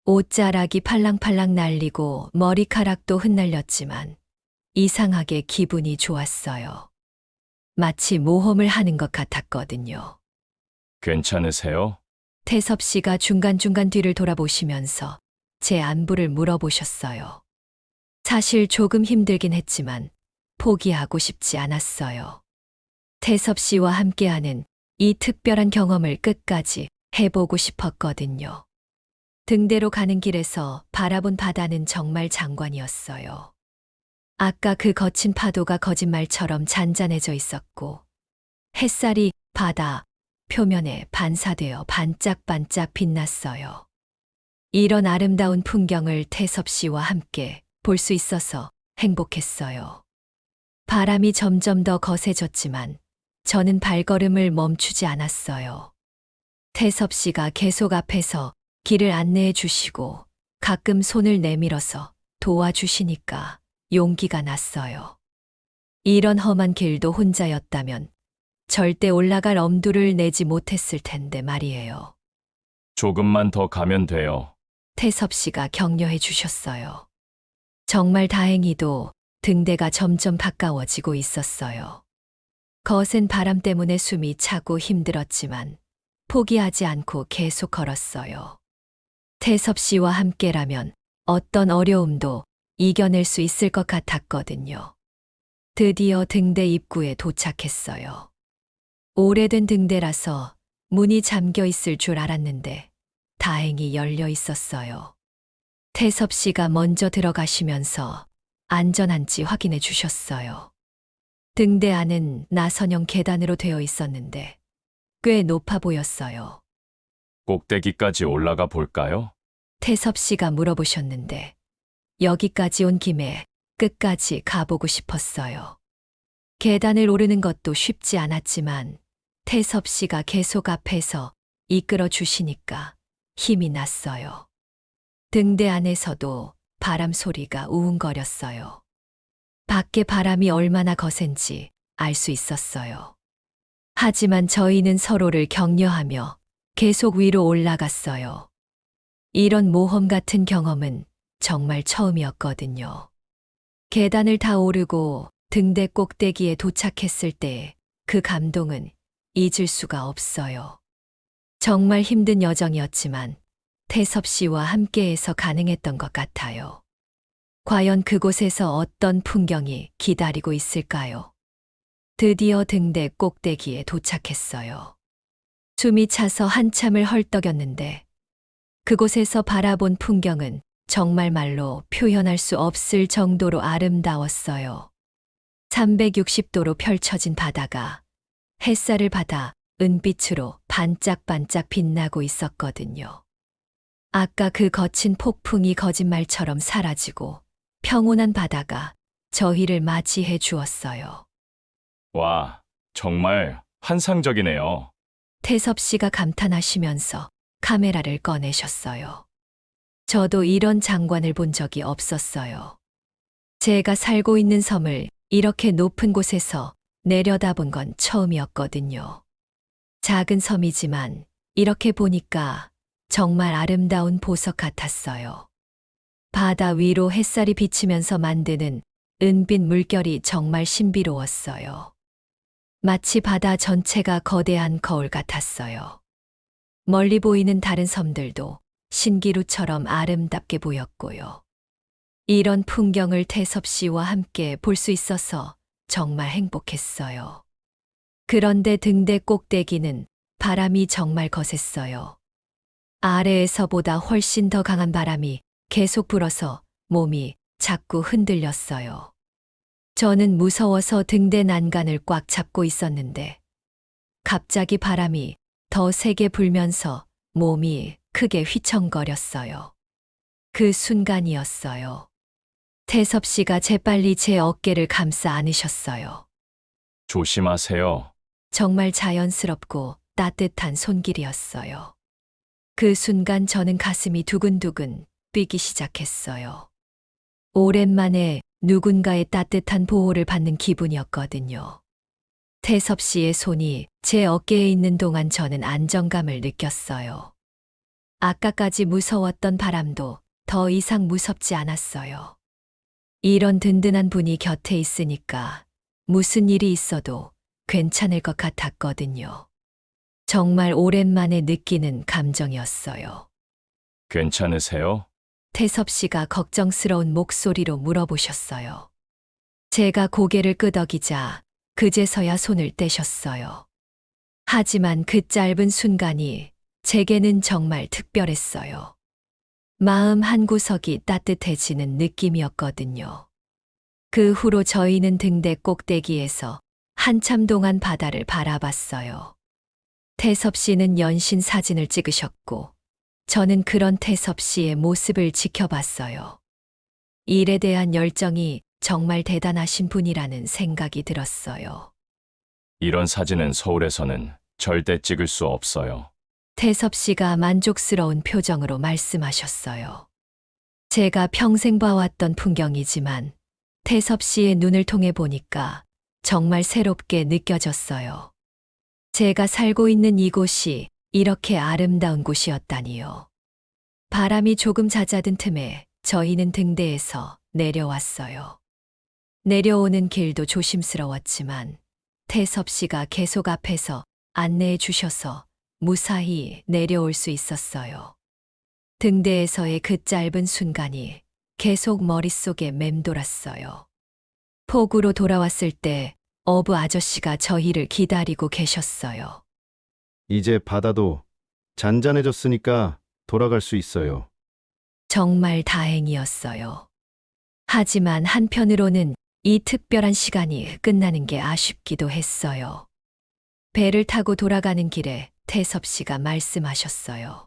옷자락이 팔랑팔랑 날리고 머리카락도 흩날렸지만 이상하게 기분이 좋았어요. 마치 모험을 하는 것 같았거든요. 괜찮으세요? 태섭 씨가 중간중간 뒤를 돌아보시면서 제 안부를 물어보셨어요. 사실 조금 힘들긴 했지만 포기하고 싶지 않았어요. 태섭 씨와 함께하는 이 특별한 경험을 끝까지 해보고 싶었거든요. 등대로 가는 길에서 바라본 바다는 정말 장관이었어요. 아까 그 거친 파도가 거짓말처럼 잔잔해져 있었고 햇살이 바다 표면에 반사되어 반짝반짝 빛났어요. 이런 아름다운 풍경을 태섭 씨와 함께 볼 수 있어서 행복했어요. 바람이 점점 더 거세졌지만 저는 발걸음을 멈추지 않았어요. 태섭 씨가 계속 앞에서 길을 안내해 주시고 가끔 손을 내밀어서 도와주시니까 용기가 났어요. 이런 험한 길도 혼자였다면 절대 올라갈 엄두를 내지 못했을 텐데 말이에요. 조금만 더 가면 돼요. 태섭 씨가 격려해 주셨어요. 정말 다행히도 등대가 점점 가까워지고 있었어요. 거센 바람 때문에 숨이 차고 힘들었지만 포기하지 않고 계속 걸었어요. 태섭 씨와 함께라면 어떤 어려움도 이겨낼 수 있을 것 같았거든요. 드디어 등대 입구에 도착했어요. 오래된 등대라서 문이 잠겨 있을 줄 알았는데 다행히 열려 있었어요. 태섭 씨가 먼저 들어가시면서 안전한지 확인해 주셨어요. 등대 안은 나선형 계단으로 되어 있었는데 꽤 높아 보였어요. 꼭대기까지 올라가 볼까요? 태섭 씨가 물어보셨는데 여기까지 온 김에 끝까지 가보고 싶었어요. 계단을 오르는 것도 쉽지 않았지만 태섭 씨가 계속 앞에서 이끌어 주시니까 힘이 났어요. 등대 안에서도 바람 소리가 우웅거렸어요. 밖에 바람이 얼마나 거센지 알 수 있었어요. 하지만 저희는 서로를 격려하며 계속 위로 올라갔어요. 이런 모험 같은 경험은 정말 처음이었거든요. 계단을 다 오르고 등대 꼭대기에 도착했을 때 그 감동은 잊을 수가 없어요. 정말 힘든 여정이었지만 태섭 씨와 함께해서 가능했던 것 같아요. 과연 그곳에서 어떤 풍경이 기다리고 있을까요? 드디어 등대 꼭대기에 도착했어요. 숨이 차서 한참을 헐떡였는데 그곳에서 바라본 풍경은 정말 말로 표현할 수 없을 정도로 아름다웠어요. 360도로 펼쳐진 바다가 햇살을 받아 은빛으로 반짝반짝 빛나고 있었거든요. 아까 그 거친 폭풍이 거짓말처럼 사라지고 평온한 바다가 저희를 맞이해 주었어요. 와, 정말 환상적이네요. 태섭 씨가 감탄하시면서 카메라를 꺼내셨어요. 저도 이런 장관을 본 적이 없었어요. 제가 살고 있는 섬을 이렇게 높은 곳에서 내려다본 건 처음이었거든요. 작은 섬이지만 이렇게 보니까 정말 아름다운 보석 같았어요. 바다 위로 햇살이 비치면서 만드는 은빛 물결이 정말 신비로웠어요. 마치 바다 전체가 거대한 거울 같았어요. 멀리 보이는 다른 섬들도 신기루처럼 아름답게 보였고요. 이런 풍경을 태섭 씨와 함께 볼 수 있어서 정말 행복했어요. 그런데 등대 꼭대기는 바람이 정말 거셌어요. 아래에서보다 훨씬 더 강한 바람이 계속 불어서 몸이 자꾸 흔들렸어요. 저는 무서워서 등대 난간을 꽉 잡고 있었는데 갑자기 바람이 더 세게 불면서 몸이 크게 휘청거렸어요. 그 순간이었어요. 태섭 씨가 재빨리 제 어깨를 감싸 안으셨어요. 조심하세요. 정말 자연스럽고 따뜻한 손길이었어요. 그 순간 저는 가슴이 두근두근 뛰기 시작했어요. 오랜만에 누군가의 따뜻한 보호를 받는 기분이었거든요. 태섭 씨의 손이 제 어깨에 있는 동안 저는 안정감을 느꼈어요. 아까까지 무서웠던 바람도 더 이상 무섭지 않았어요. 이런 든든한 분이 곁에 있으니까 무슨 일이 있어도 괜찮을 것 같았거든요. 정말 오랜만에 느끼는 감정이었어요. 괜찮으세요? 태섭 씨가 걱정스러운 목소리로 물어보셨어요. 제가 고개를 끄덕이자 그제서야 손을 떼셨어요. 하지만 그 짧은 순간이 제게는 정말 특별했어요. 마음 한구석이 따뜻해지는 느낌이었거든요. 그 후로 저희는 등대 꼭대기에서 한참 동안 바다를 바라봤어요. 태섭 씨는 연신 사진을 찍으셨고, 저는 그런 태섭 씨의 모습을 지켜봤어요. 일에 대한 열정이 정말 대단하신 분이라는 생각이 들었어요. 이런 사진은 서울에서는 절대 찍을 수 없어요. 태섭 씨가 만족스러운 표정으로 말씀하셨어요. 제가 평생 봐왔던 풍경이지만 태섭 씨의 눈을 통해 보니까 정말 새롭게 느껴졌어요. 제가 살고 있는 이곳이 이렇게 아름다운 곳이었다니요. 바람이 조금 잦아든 틈에 저희는 등대에서 내려왔어요. 내려오는 길도 조심스러웠지만 태섭 씨가 계속 앞에서 안내해 주셔서 무사히 내려올 수 있었어요. 등대에서의 그 짧은 순간이 계속 머릿속에 맴돌았어요. 폭우로 돌아왔을 때 어부 아저씨가 저희를 기다리고 계셨어요. 이제 바다도 잔잔해졌으니까 돌아갈 수 있어요. 정말 다행이었어요. 하지만 한편으로는 이 특별한 시간이 끝나는 게 아쉽기도 했어요. 배를 타고 돌아가는 길에 태섭 씨가 말씀하셨어요.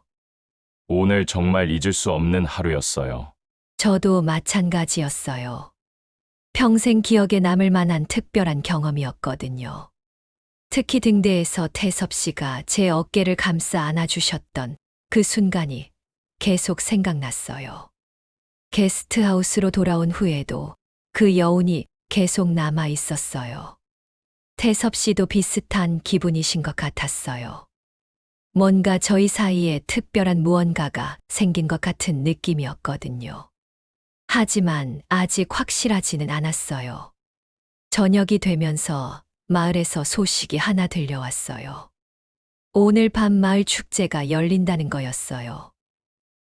오늘 정말 잊을 수 없는 하루였어요. 저도 마찬가지였어요. 평생 기억에 남을 만한 특별한 경험이었거든요. 특히 등대에서 태섭 씨가 제 어깨를 감싸 안아주셨던 그 순간이 계속 생각났어요. 게스트하우스로 돌아온 후에도 그 여운이 계속 남아 있었어요. 태섭 씨도 비슷한 기분이신 것 같았어요. 뭔가 저희 사이에 특별한 무언가가 생긴 것 같은 느낌이었거든요. 하지만 아직 확실하지는 않았어요. 저녁이 되면서 마을에서 소식이 하나 들려왔어요. 오늘 밤 마을 축제가 열린다는 거였어요.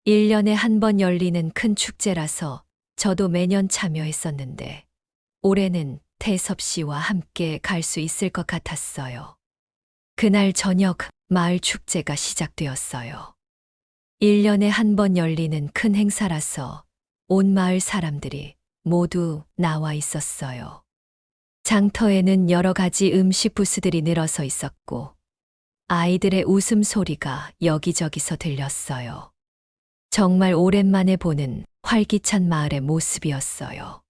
1년에 한 번 열리는 큰 축제라서 저도 매년 참여했었는데 올해는 태섭 씨와 함께 갈 수 있을 것 같았어요. 그날 저녁 마을 축제가 시작되었어요. 1년에 한 번 열리는 큰 행사라서 온 마을 사람들이 모두 나와 있었어요. 장터에는 여러 가지 음식 부스들이 늘어서 있었고 아이들의 웃음소리가 여기저기서 들렸어요. 정말 오랜만에 보는 활기찬 마을의 모습이었어요.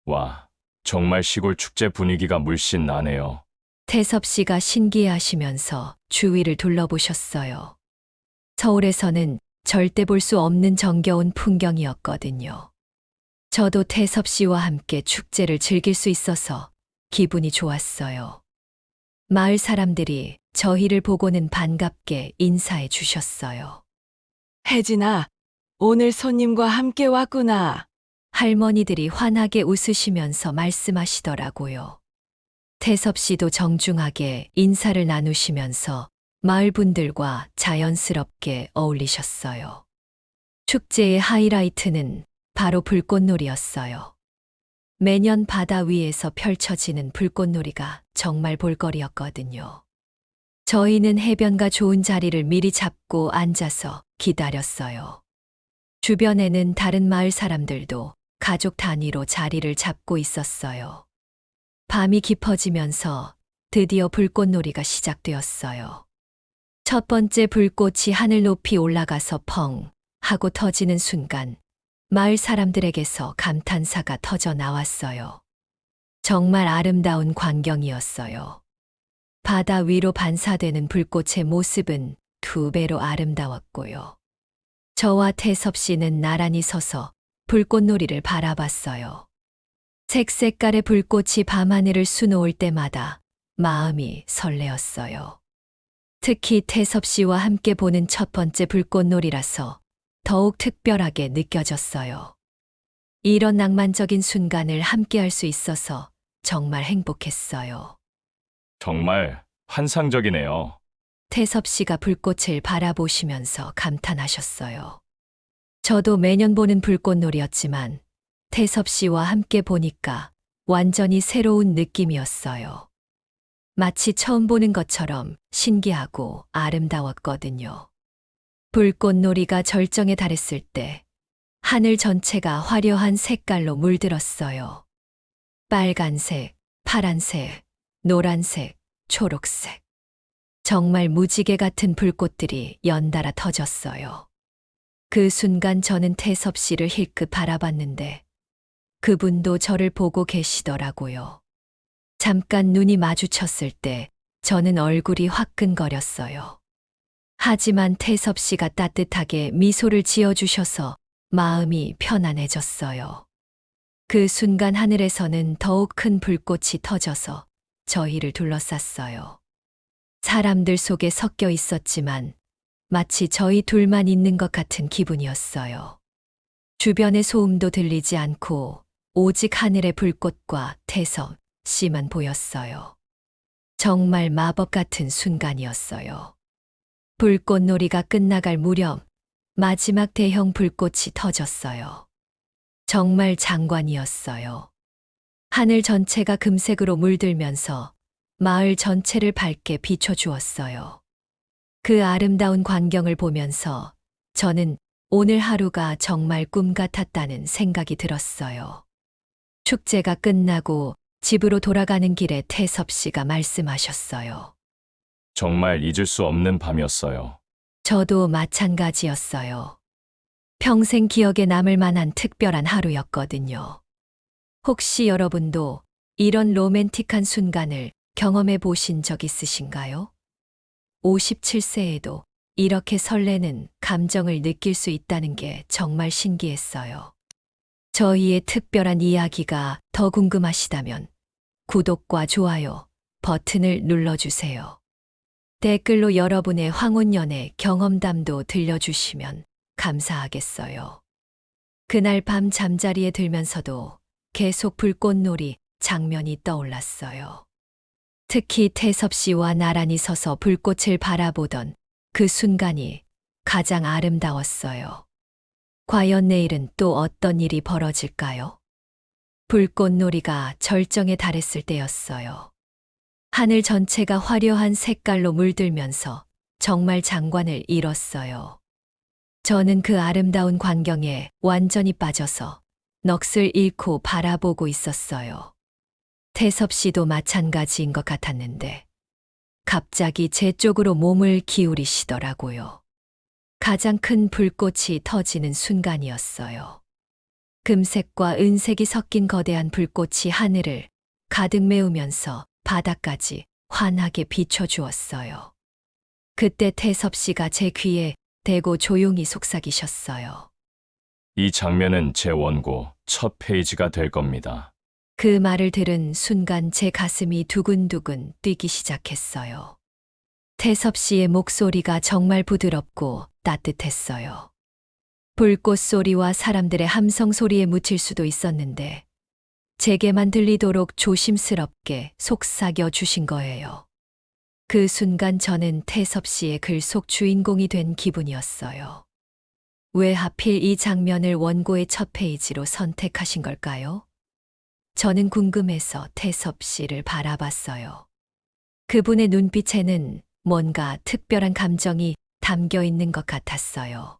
와, 정말 시골 축제 분위기가 물씬 나네요. 태섭 씨가 신기해하시면서 주위를 둘러보셨어요. 서울에서는 절대 볼 수 없는 정겨운 풍경이었거든요. 저도 태섭 씨와 함께 축제를 즐길 수 있어서 기분이 좋았어요. 마을 사람들이 저희를 보고는 반갑게 인사해 주셨어요. 혜진아, 오늘 손님과 함께 왔구나. 할머니들이 환하게 웃으시면서 말씀하시더라고요. 태섭 씨도 정중하게 인사를 나누시면서 마을 분들과 자연스럽게 어울리셨어요. 축제의 하이라이트는 바로 불꽃놀이였어요. 매년 바다 위에서 펼쳐지는 불꽃놀이가 정말 볼거리였거든요. 저희는 해변가 좋은 자리를 미리 잡고 앉아서 기다렸어요. 주변에는 다른 마을 사람들도 가족 단위로 자리를 잡고 있었어요. 밤이 깊어지면서 드디어 불꽃놀이가 시작되었어요. 첫 번째 불꽃이 하늘 높이 올라가서 펑 하고 터지는 순간 마을 사람들에게서 감탄사가 터져 나왔어요. 정말 아름다운 광경이었어요. 바다 위로 반사되는 불꽃의 모습은 2배로 아름다웠고요. 저와 태섭 씨는 나란히 서서 불꽃놀이를 바라봤어요. 색색깔의 불꽃이 밤하늘을 수놓을 때마다 마음이 설레었어요. 특히 태섭 씨와 함께 보는 첫 번째 불꽃놀이라서 더욱 특별하게 느껴졌어요. 이런 낭만적인 순간을 함께 할 수 있어서 정말 행복했어요. 정말 환상적이네요. 태섭 씨가 불꽃을 바라보시면서 감탄하셨어요. 저도 매년 보는 불꽃놀이였지만 태섭 씨와 함께 보니까 완전히 새로운 느낌이었어요. 마치 처음 보는 것처럼 신기하고 아름다웠거든요. 불꽃놀이가 절정에 달했을 때 하늘 전체가 화려한 색깔로 물들었어요. 빨간색, 파란색, 노란색, 초록색. 정말 무지개 같은 불꽃들이 연달아 터졌어요. 그 순간 저는 태섭 씨를 힐끗 바라봤는데 그분도 저를 보고 계시더라고요. 잠깐 눈이 마주쳤을 때 저는 얼굴이 화끈거렸어요. 하지만 태섭 씨가 따뜻하게 미소를 지어주셔서 마음이 편안해졌어요. 그 순간 하늘에서는 더욱 큰 불꽃이 터져서 저희를 둘러쌌어요. 사람들 속에 섞여 있었지만 마치 저희 둘만 있는 것 같은 기분이었어요. 주변의 소음도 들리지 않고 오직 하늘의 불꽃과 태섭 씨만 보였어요. 정말 마법 같은 순간이었어요. 불꽃놀이가 끝나갈 무렵 마지막 대형 불꽃이 터졌어요. 정말 장관이었어요. 하늘 전체가 금색으로 물들면서 마을 전체를 밝게 비춰주었어요. 그 아름다운 광경을 보면서 저는 오늘 하루가 정말 꿈 같았다는 생각이 들었어요. 축제가 끝나고 집으로 돌아가는 길에 태섭 씨가 말씀하셨어요. 정말 잊을 수 없는 밤이었어요. 저도 마찬가지였어요. 평생 기억에 남을 만한 특별한 하루였거든요. 혹시 여러분도 이런 로맨틱한 순간을 경험해 보신 적 있으신가요? 57세에도 이렇게 설레는 감정을 느낄 수 있다는 게 정말 신기했어요. 저희의 특별한 이야기가 더 궁금하시다면 구독과 좋아요 버튼을 눌러주세요. 댓글로 여러분의 황혼연애 경험담도 들려주시면 감사하겠어요. 그날 밤 잠자리에 들면서도 계속 불꽃놀이 장면이 떠올랐어요. 특히 태섭 씨와 나란히 서서 불꽃을 바라보던 그 순간이 가장 아름다웠어요. 과연 내일은 또 어떤 일이 벌어질까요? 불꽃놀이가 절정에 달했을 때였어요. 하늘 전체가 화려한 색깔로 물들면서 정말 장관을 이뤘어요. 저는 그 아름다운 광경에 완전히 빠져서 넋을 잃고 바라보고 있었어요. 태섭 씨도 마찬가지인 것 같았는데 갑자기 제 쪽으로 몸을 기울이시더라고요. 가장 큰 불꽃이 터지는 순간이었어요. 금색과 은색이 섞인 거대한 불꽃이 하늘을 가득 메우면서 바다까지 환하게 비춰주었어요. 그때 태섭 씨가 제 귀에 대고 조용히 속삭이셨어요. 이 장면은 제 원고 첫 페이지가 될 겁니다. 그 말을 들은 순간 제 가슴이 두근두근 뛰기 시작했어요. 태섭 씨의 목소리가 정말 부드럽고 따뜻했어요. 불꽃 소리와 사람들의 함성 소리에 묻힐 수도 있었는데 제게만 들리도록 조심스럽게 속삭여 주신 거예요. 그 순간 저는 태섭 씨의 글 속 주인공이 된 기분이었어요. 왜 하필 이 장면을 원고의 첫 페이지로 선택하신 걸까요? 저는 궁금해서 태섭 씨를 바라봤어요. 그분의 눈빛에는 뭔가 특별한 감정이 담겨 있는 것 같았어요.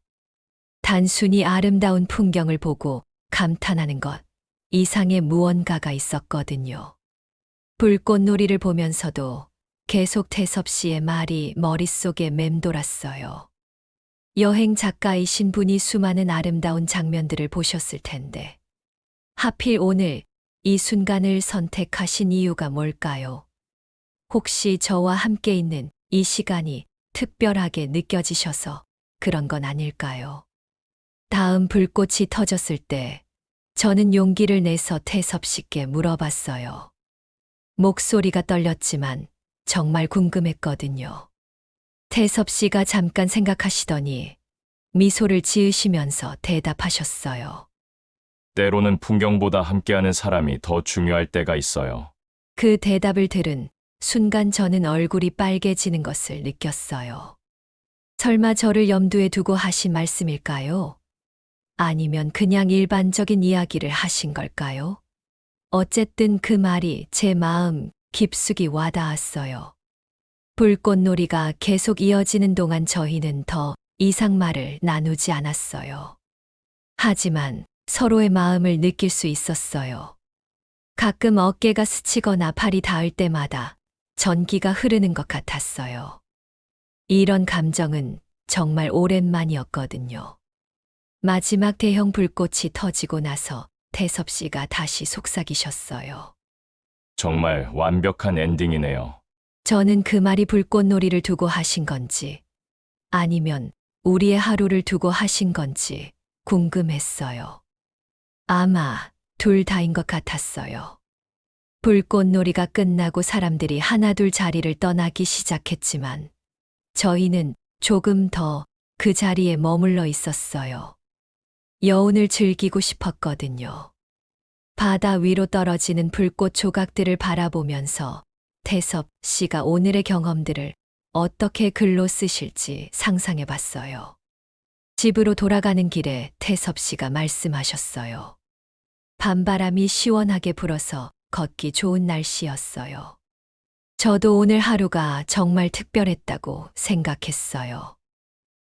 단순히 아름다운 풍경을 보고 감탄하는 것 이상의 무언가가 있었거든요. 불꽃놀이를 보면서도 계속 태섭 씨의 말이 머릿속에 맴돌았어요. 여행 작가이신 분이 수많은 아름다운 장면들을 보셨을 텐데 하필 오늘 이 순간을 선택하신 이유가 뭘까요? 혹시 저와 함께 있는 이 시간이 특별하게 느껴지셔서 그런 건 아닐까요? 다음 불꽃이 터졌을 때 저는 용기를 내서 태섭 씨께 물어봤어요. 목소리가 떨렸지만 정말 궁금했거든요. 태섭 씨가 잠깐 생각하시더니 미소를 지으시면서 대답하셨어요. 때로는 풍경보다 함께하는 사람이 더 중요할 때가 있어요. 그 대답을 들은 순간 저는 얼굴이 빨개지는 것을 느꼈어요. 설마 저를 염두에 두고 하신 말씀일까요? 아니면 그냥 일반적인 이야기를 하신 걸까요? 어쨌든 그 말이 제 마음 깊숙이 와닿았어요. 불꽃놀이가 계속 이어지는 동안 저희는 더 이상 말을 나누지 않았어요. 하지만 서로의 마음을 느낄 수 있었어요. 가끔 어깨가 스치거나 팔이 닿을 때마다 전기가 흐르는 것 같았어요. 이런 감정은 정말 오랜만이었거든요. 마지막 대형 불꽃이 터지고 나서 태섭 씨가 다시 속삭이셨어요. 정말 완벽한 엔딩이네요. 저는 그 말이 불꽃놀이를 두고 하신 건지 아니면 우리의 하루를 두고 하신 건지 궁금했어요. 아마 둘 다인 것 같았어요. 불꽃놀이가 끝나고 사람들이 하나둘 자리를 떠나기 시작했지만 저희는 조금 더 그 자리에 머물러 있었어요. 여운을 즐기고 싶었거든요. 바다 위로 떨어지는 불꽃 조각들을 바라보면서 태섭 씨가 오늘의 경험들을 어떻게 글로 쓰실지 상상해 봤어요. 집으로 돌아가는 길에 태섭 씨가 말씀하셨어요. 밤바람이 시원하게 불어서 걷기 좋은 날씨였어요. 저도 오늘 하루가 정말 특별했다고 생각했어요.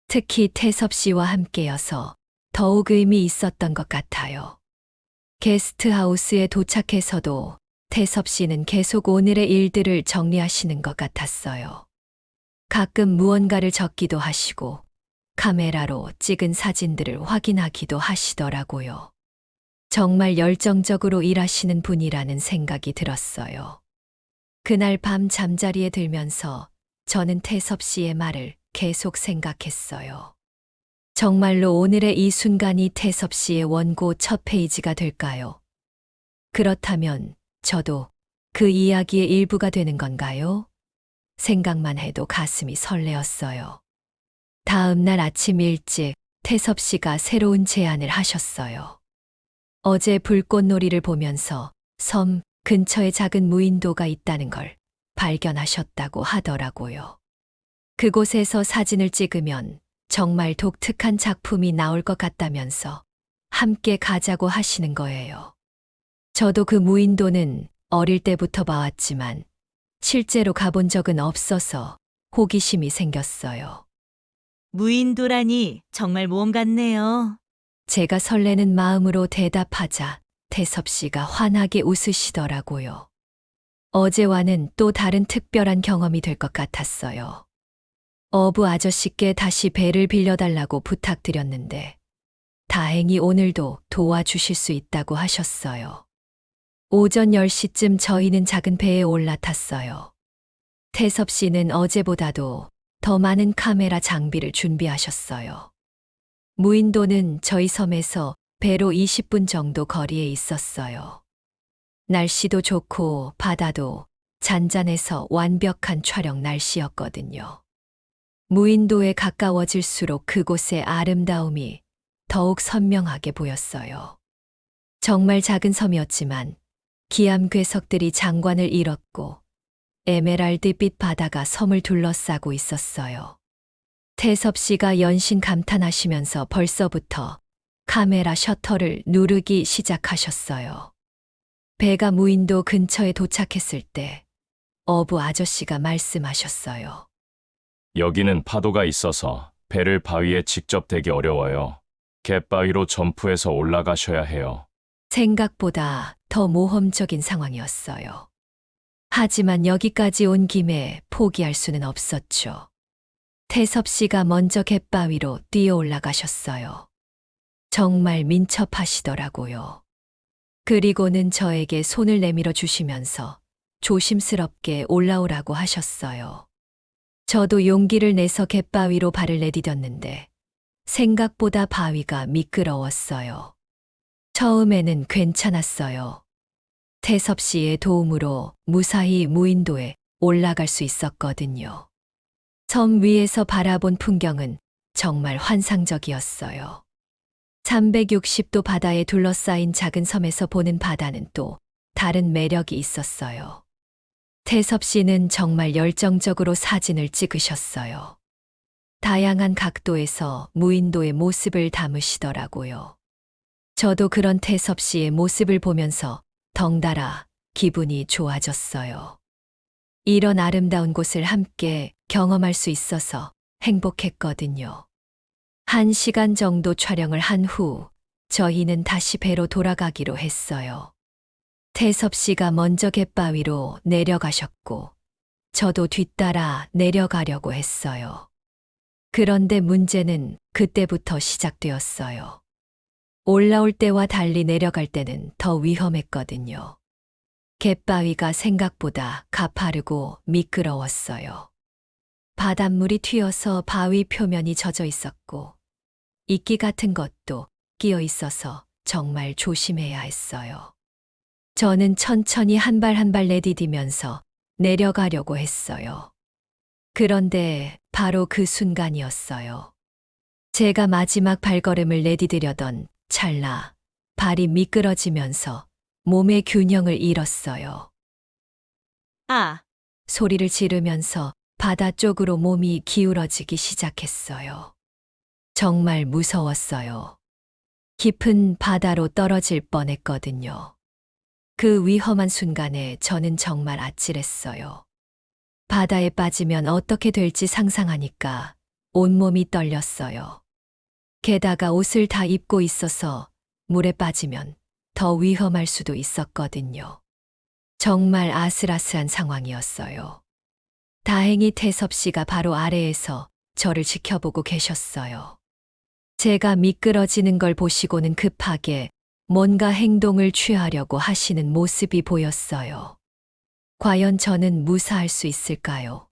특히 태섭 씨와 함께여서 더욱 의미 있었던 것 같아요. 게스트하우스에 도착해서도 태섭 씨는 계속 오늘의 일들을 정리하시는 것 같았어요. 가끔 무언가를 적기도 하시고 카메라로 찍은 사진들을 확인하기도 하시더라고요. 정말 열정적으로 일하시는 분이라는 생각이 들었어요. 그날 밤 잠자리에 들면서 저는 태섭 씨의 말을 계속 생각했어요. 정말로 오늘의 이 순간이 태섭 씨의 원고 첫 페이지가 될까요? 그렇다면 저도 그 이야기의 일부가 되는 건가요? 생각만 해도 가슴이 설레었어요. 다음 날 아침 일찍 태섭 씨가 새로운 제안을 하셨어요. 어제 불꽃놀이를 보면서 섬 근처에 작은 무인도가 있다는 걸 발견하셨다고 하더라고요. 그곳에서 사진을 찍으면 정말 독특한 작품이 나올 것 같다면서 함께 가자고 하시는 거예요. 저도 그 무인도는 어릴 때부터 봐왔지만 실제로 가본 적은 없어서 호기심이 생겼어요. 무인도라니 정말 모험 같네요. 제가 설레는 마음으로 대답하자 태섭 씨가 환하게 웃으시더라고요. 어제와는 또 다른 특별한 경험이 될 것 같았어요. 어부 아저씨께 다시 배를 빌려달라고 부탁드렸는데 다행히 오늘도 도와주실 수 있다고 하셨어요. 오전 10시쯤 저희는 작은 배에 올라탔어요. 태섭 씨는 어제보다도 더 많은 카메라 장비를 준비하셨어요. 무인도는 저희 섬에서 배로 20분 정도 거리에 있었어요. 날씨도 좋고 바다도 잔잔해서 완벽한 촬영 날씨였거든요. 무인도에 가까워질수록 그곳의 아름다움이 더욱 선명하게 보였어요. 정말 작은 섬이었지만 기암 괴석들이 장관을 잃었고 에메랄드빛 바다가 섬을 둘러싸고 있었어요. 태섭 씨가 연신 감탄하시면서 벌써부터 카메라 셔터를 누르기 시작하셨어요. 배가 무인도 근처에 도착했을 때 어부 아저씨가 말씀하셨어요. 여기는 파도가 있어서 배를 바위에 직접 대기 어려워요. 갯바위로 점프해서 올라가셔야 해요. 생각보다 더 모험적인 상황이었어요. 하지만 여기까지 온 김에 포기할 수는 없었죠. 태섭 씨가 먼저 갯바위로 뛰어 올라가셨어요. 정말 민첩하시더라고요. 그리고는 저에게 손을 내밀어 주시면서 조심스럽게 올라오라고 하셨어요. 저도 용기를 내서 갯바위로 발을 내디뎠는데 생각보다 바위가 미끄러웠어요. 처음에는 괜찮았어요. 태섭 씨의 도움으로 무사히 무인도에 올라갈 수 있었거든요. 섬 위에서 바라본 풍경은 정말 환상적이었어요. 360도 바다에 둘러싸인 작은 섬에서 보는 바다는 또 다른 매력이 있었어요. 태섭 씨는 정말 열정적으로 사진을 찍으셨어요. 다양한 각도에서 무인도의 모습을 담으시더라고요. 저도 그런 태섭 씨의 모습을 보면서 덩달아 기분이 좋아졌어요. 이런 아름다운 곳을 함께 경험할 수 있어서 행복했거든요. 1시간 정도 촬영을 한 후 저희는 다시 배로 돌아가기로 했어요. 태섭 씨가 먼저 갯바위로 내려가셨고 저도 뒤따라 내려가려고 했어요. 그런데 문제는 그때부터 시작되었어요. 올라올 때와 달리 내려갈 때는 더 위험했거든요. 갯바위가 생각보다 가파르고 미끄러웠어요. 바닷물이 튀어서 바위 표면이 젖어 있었고 이끼 같은 것도 끼어 있어서 정말 조심해야 했어요. 저는 천천히 한 발 한 발 내디디면서 내려가려고 했어요. 그런데 바로 그 순간이었어요. 제가 마지막 발걸음을 내디디려던 찰나 발이 미끄러지면서 몸의 균형을 잃었어요. 아, 소리를 지르면서 바다 쪽으로 몸이 기울어지기 시작했어요. 정말 무서웠어요. 깊은 바다로 떨어질 뻔했거든요. 그 위험한 순간에 저는 정말 아찔했어요. 바다에 빠지면 어떻게 될지 상상하니까 온몸이 떨렸어요. 게다가 옷을 다 입고 있어서 물에 빠지면 더 위험할 수도 있었거든요. 정말 아슬아슬한 상황이었어요. 다행히 태섭 씨가 바로 아래에서 저를 지켜보고 계셨어요. 제가 미끄러지는 걸 보시고는 급하게 뭔가 행동을 취하려고 하시는 모습이 보였어요. 과연 저는 무사할 수 있을까요?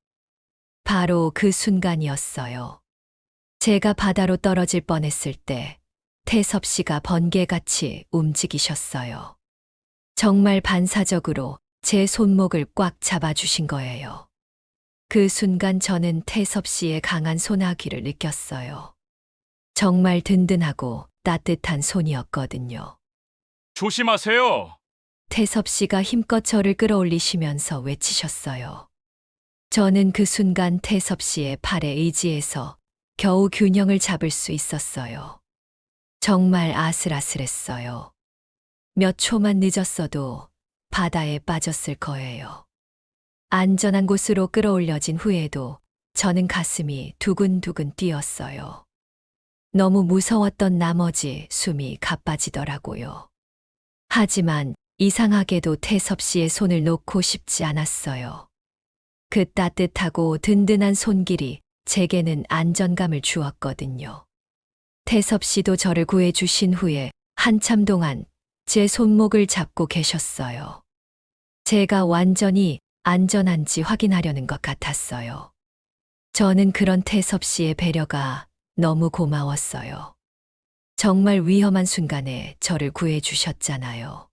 바로 그 순간이었어요. 제가 바다로 떨어질 뻔했을 때 태섭 씨가 번개같이 움직이셨어요. 정말 반사적으로 제 손목을 꽉 잡아주신 거예요. 그 순간 저는 태섭 씨의 강한 손아귀를 느꼈어요. 정말 든든하고 따뜻한 손이었거든요. 조심하세요. 태섭 씨가 힘껏 저를 끌어올리시면서 외치셨어요. 저는 그 순간 태섭 씨의 팔에 의지해서 겨우 균형을 잡을 수 있었어요. 정말 아슬아슬했어요. 몇 초만 늦었어도 바다에 빠졌을 거예요. 안전한 곳으로 끌어올려진 후에도 저는 가슴이 두근두근 뛰었어요. 너무 무서웠던 나머지 숨이 가빠지더라고요. 하지만 이상하게도 태섭 씨의 손을 놓고 싶지 않았어요. 그 따뜻하고 든든한 손길이 제게는 안정감을 주었거든요. 태섭 씨도 저를 구해주신 후에 한참 동안 제 손목을 잡고 계셨어요. 제가 완전히 안전한지 확인하려는 것 같았어요. 저는 그런 태섭 씨의 배려가 너무 고마웠어요. 정말 위험한 순간에 저를 구해주셨잖아요.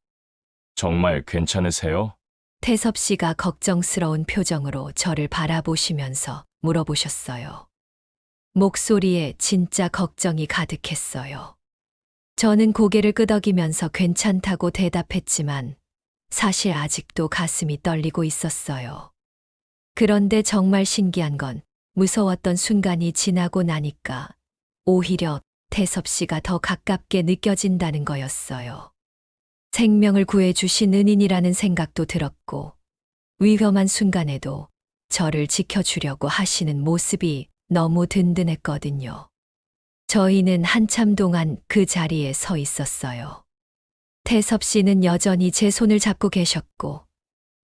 정말 괜찮으세요? 태섭 씨가 걱정스러운 표정으로 저를 바라보시면서 물어보셨어요. 목소리에 진짜 걱정이 가득했어요. 저는 고개를 끄덕이면서 괜찮다고 대답했지만 사실 아직도 가슴이 떨리고 있었어요. 그런데 정말 신기한 건 무서웠던 순간이 지나고 나니까 오히려 태섭 씨가 더 가깝게 느껴진다는 거였어요. 생명을 구해주신 은인이라는 생각도 들었고 위험한 순간에도 저를 지켜주려고 하시는 모습이 너무 든든했거든요. 저희는 한참 동안 그 자리에 서 있었어요. 태섭 씨는 여전히 제 손을 잡고 계셨고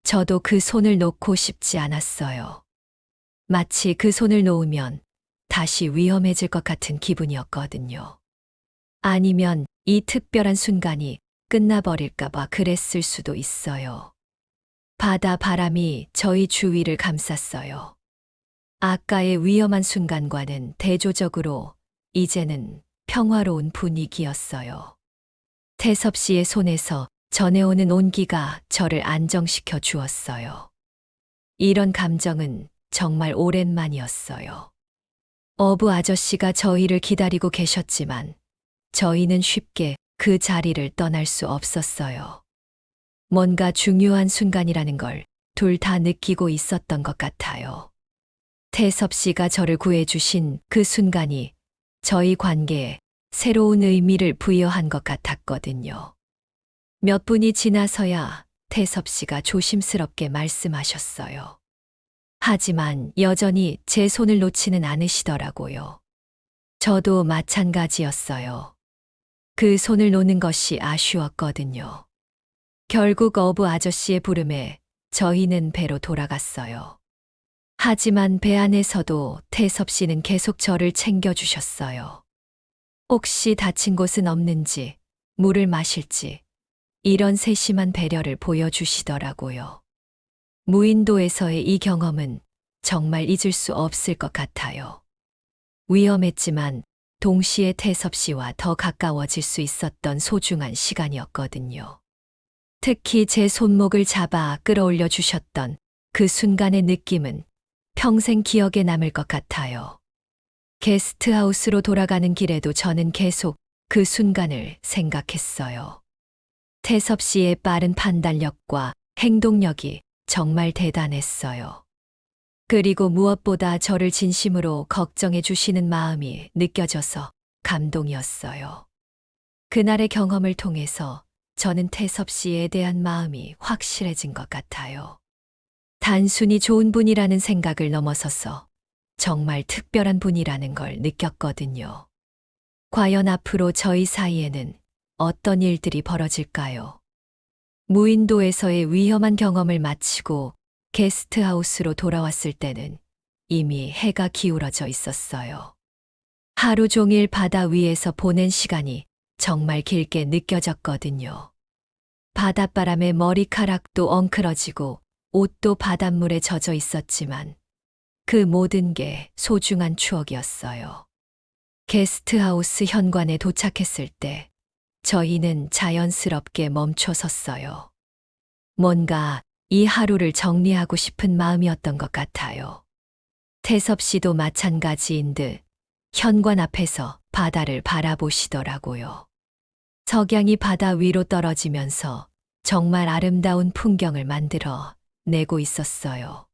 저도 그 손을 놓고 싶지 않았어요. 마치 그 손을 놓으면 다시 위험해질 것 같은 기분이었거든요. 아니면 이 특별한 순간이 끝나버릴까봐 그랬을 수도 있어요. 바다 바람이 저희 주위를 감쌌어요. 아까의 위험한 순간과는 대조적으로 이제는 평화로운 분위기였어요. 태섭 씨의 손에서 전해오는 온기가 저를 안정시켜 주었어요. 이런 감정은 정말 오랜만이었어요. 어부 아저씨가 저희를 기다리고 계셨지만 저희는 쉽게 그 자리를 떠날 수 없었어요. 뭔가 중요한 순간이라는 걸 둘 다 느끼고 있었던 것 같아요. 태섭 씨가 저를 구해주신 그 순간이 저희 관계에 새로운 의미를 부여한 것 같았거든요. 몇 분이 지나서야 태섭 씨가 조심스럽게 말씀하셨어요. 하지만 여전히 제 손을 놓지는 않으시더라고요. 저도 마찬가지였어요. 그 손을 놓는 것이 아쉬웠거든요. 결국 어부 아저씨의 부름에 저희는 배로 돌아갔어요. 하지만 배 안에서도 태섭 씨는 계속 저를 챙겨주셨어요. 혹시 다친 곳은 없는지, 물을 마실지, 이런 세심한 배려를 보여주시더라고요. 무인도에서의 이 경험은 정말 잊을 수 없을 것 같아요. 위험했지만 동시에 태섭 씨와 더 가까워질 수 있었던 소중한 시간이었거든요. 특히 제 손목을 잡아 끌어올려 주셨던 그 순간의 느낌은 평생 기억에 남을 것 같아요. 게스트하우스로 돌아가는 길에도 저는 계속 그 순간을 생각했어요. 태섭 씨의 빠른 판단력과 행동력이 정말 대단했어요. 그리고 무엇보다 저를 진심으로 걱정해 주시는 마음이 느껴져서 감동이었어요. 그날의 경험을 통해서 저는 태섭 씨에 대한 마음이 확실해진 것 같아요. 단순히 좋은 분이라는 생각을 넘어서서 정말 특별한 분이라는 걸 느꼈거든요. 과연 앞으로 저희 사이에는 어떤 일들이 벌어질까요? 무인도에서의 위험한 경험을 마치고 게스트하우스로 돌아왔을 때는 이미 해가 기울어져 있었어요. 하루 종일 바다 위에서 보낸 시간이 정말 길게 느껴졌거든요. 바닷바람에 머리카락도 엉클어지고 옷도 바닷물에 젖어 있었지만 그 모든 게 소중한 추억이었어요. 게스트하우스 현관에 도착했을 때 저희는 자연스럽게 멈춰 섰어요. 뭔가 이 하루를 정리하고 싶은 마음이었던 것 같아요. 태섭 씨도 마찬가지인 듯 현관 앞에서 바다를 바라보시더라고요. 석양이 바다 위로 떨어지면서 정말 아름다운 풍경을 만들어 내고 있었어요.